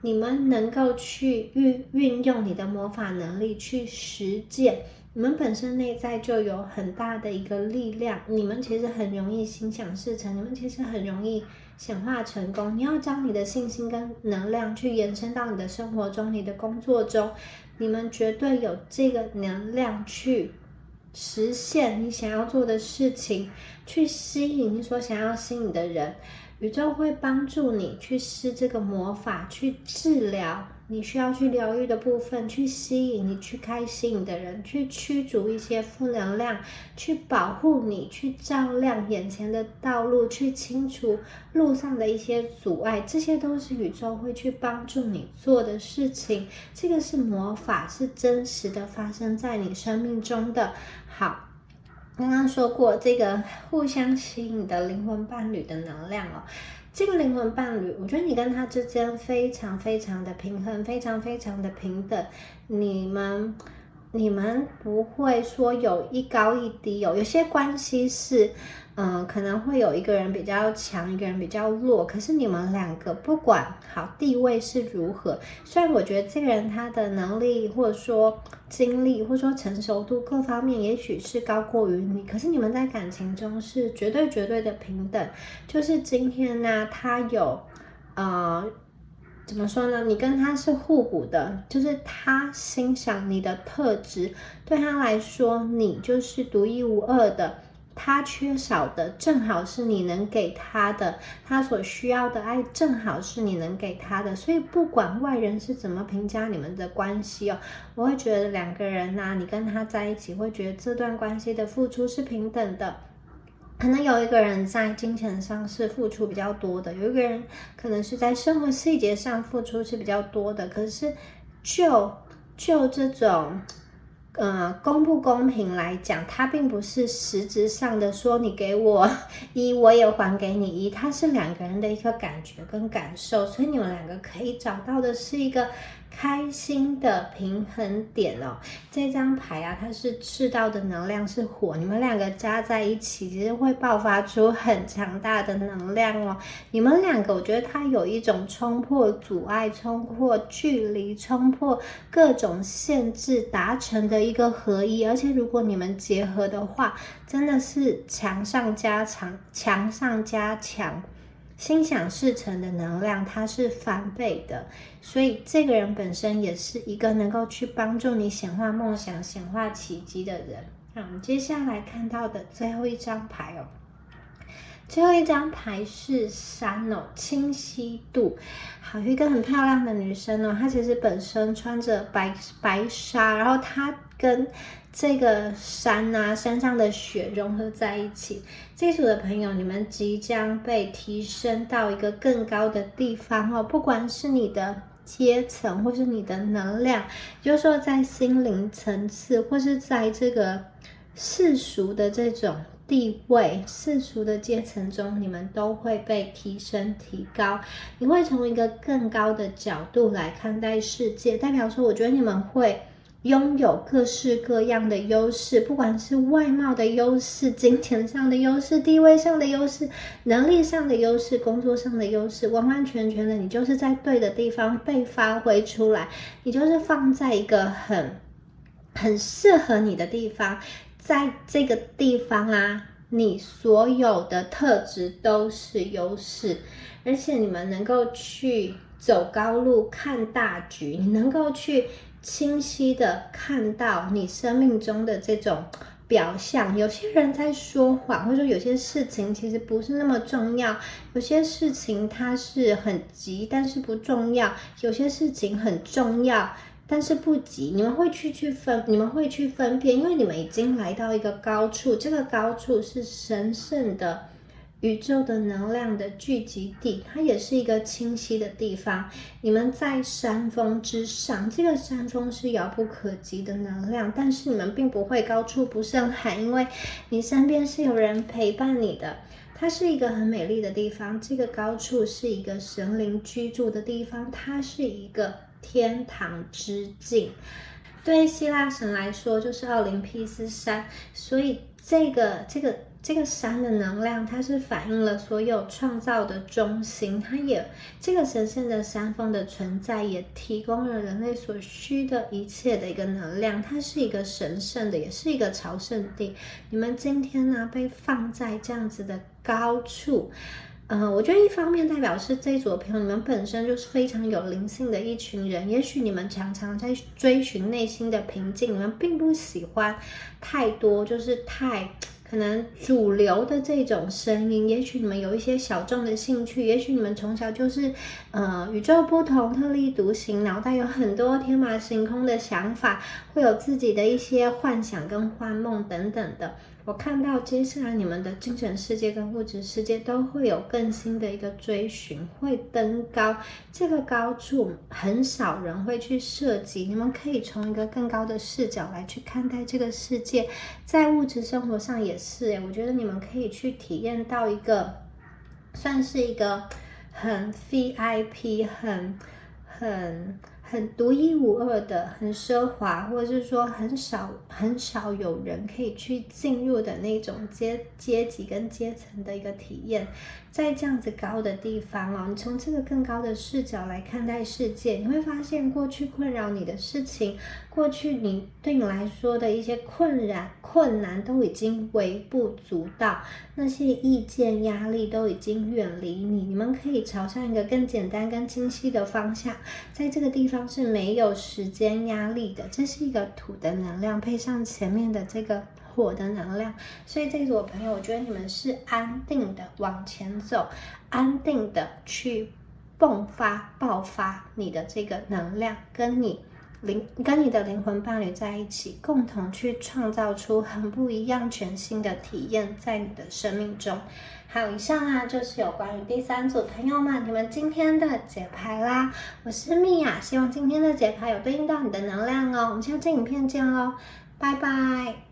你们能够去运用你的魔法能力去实践，你们本身内在就有很大的一个力量，你们其实很容易心想事成，你们其实很容易显化成功。你要将你的信心跟能量去延伸到你的生活中，你的工作中，你们绝对有这个能量去实现你想要做的事情，去吸引你所想要吸引的人。宇宙会帮助你去施这个魔法，去治疗你需要去疗愈的部分，去吸引你去开心的人，去驱逐一些负能量，去保护你，去照亮眼前的道路，去清除路上的一些阻碍，这些都是宇宙会去帮助你做的事情。这个是魔法，是真实的发生在你生命中的。好，刚刚说过这个互相吸引的灵魂伴侣的能量哦，这个灵魂伴侣，我觉得你跟他之间非常非常的平衡，非常非常的平等。你们不会说有一高一低哦，有些关系是可能会有一个人比较强，一个人比较弱，可是你们2个不管好地位是如何，虽然我觉得这个人他的能力或者说经历或者说成熟度各方面也许是高过于你，可是你们在感情中是绝对的平等。就是今天呢，他有怎么说呢？你跟他是互补的，就是他欣赏你的特质，对他来说你就是独一无二的，他缺少的正好是你能给他的，他所需要的爱正好是你能给他的。所以不管外人是怎么评价你们的关系哦，我会觉得2个人啊，你跟他在一起会觉得这段关系的付出是平等的。可能有一个人在金钱上是付出比较多的，有一个人可能是在生活细节上付出是比较多的，可是就这种公不公平来讲，它并不是实质上的说你给我一，我也还给你一，它是两个人的一个感觉跟感受，所以你们两个可以找到的是一个开心的平衡点哦。这张牌啊，它是赤道的能量是火，你们两个加在一起，其实会爆发出很强大的能量哦。你们两个，我觉得它有一种冲破阻碍、冲破距离、冲破各种限制达成的一个合一，而且如果你们结合的话，真的是强上加强，强上加强。心想事成的能量，它是翻倍的，所以这个人本身也是一个能够去帮助你显化梦想、显化奇迹的人。那我们接下来看到的最后一张牌哦，最后一张牌是山哦，清晰度。好，有一个很漂亮的女生哦，她其实本身穿着白纱，然后她跟这个山啊，山上的雪融合在一起。这一组的朋友，你们即将被提升到一个更高的地方哦，不管是你的阶层，或是你的能量，也就是说在心灵层次，或是在这个世俗的这种地位、世俗的阶层中，你们都会被提升提高，你会从一个更高的角度来看待世界，代表说我觉得你们会拥有各式各样的优势，不管是外貌的优势、金钱上的优势、地位上的优势、能力上的优势、工作上的优势，完完全全的你就是在对的地方被发挥出来，你就是放在一个很适合你的地方，在这个地方啊，你所有的特质都是优势，而且你们能够去走高路看大局，你能够去清晰的看到你生命中的这种表象。有些人在说谎，或者说有些事情其实不是那么重要，有些事情它是很急但是不重要，有些事情很重要但是不急，你们会去分辨，因为你们已经来到一个高处，这个高处是神圣的宇宙的能量的聚集地，它也是一个清晰的地方。你们在山峰之上，这个山峰是遥不可及的能量，但是你们并不会高处不胜寒，因为你身边是有人陪伴你的。它是一个很美丽的地方，这个高处是一个神灵居住的地方，它是一个天堂之境。对希腊神来说就是奥林匹斯山，所以这个山的能量，它是反映了所有创造的中心，它也这个神圣的山峰的存在也提供了人类所需的一切的一个能量，它是一个神圣的，也是一个朝圣地。你们今天呢被放在这样子的高处，我觉得一方面代表是这一组的朋友，你们本身就是非常有灵性的一群人，也许你们常常在追寻内心的平静，你们并不喜欢太多就是太可能主流的这种声音，也许你们有一些小众的兴趣，也许你们从小就是与众不同、特立独行，脑袋有很多天马行空的想法，会有自己的一些幻想跟幻梦等等的。我看到接下来你们的精神世界跟物质世界都会有更新的一个追寻，会登高，这个高处很少人会去涉及，你们可以从一个更高的视角来去看待这个世界。在物质生活上也是我觉得你们可以去体验到一个算是一个很 VIP 很独一无二的、很奢华，或者是说很少有人可以去进入的那种阶级跟阶层的一个体验。在这样子高的地方你从这个更高的视角来看待世界，你会发现过去困扰你的事情，过去对你来说的一些困难都已经微不足道，那些意见压力都已经远离你，你们可以朝向一个更简单更清晰的方向。在这个地方是没有时间压力的，这是一个土的能量配上前面的这个火的能量，所以这组的朋友，我觉得你们是安定的往前走，安定的去爆发你的这个能量，跟你的灵魂伴侣在一起，共同去创造出很不一样全新的体验在你的生命中。好，以上就是有关于第三组朋友们你们今天的解牌啦。我是米娅，希望今天的解牌有对应到你的能量哦。我们下期影片见咯，拜拜。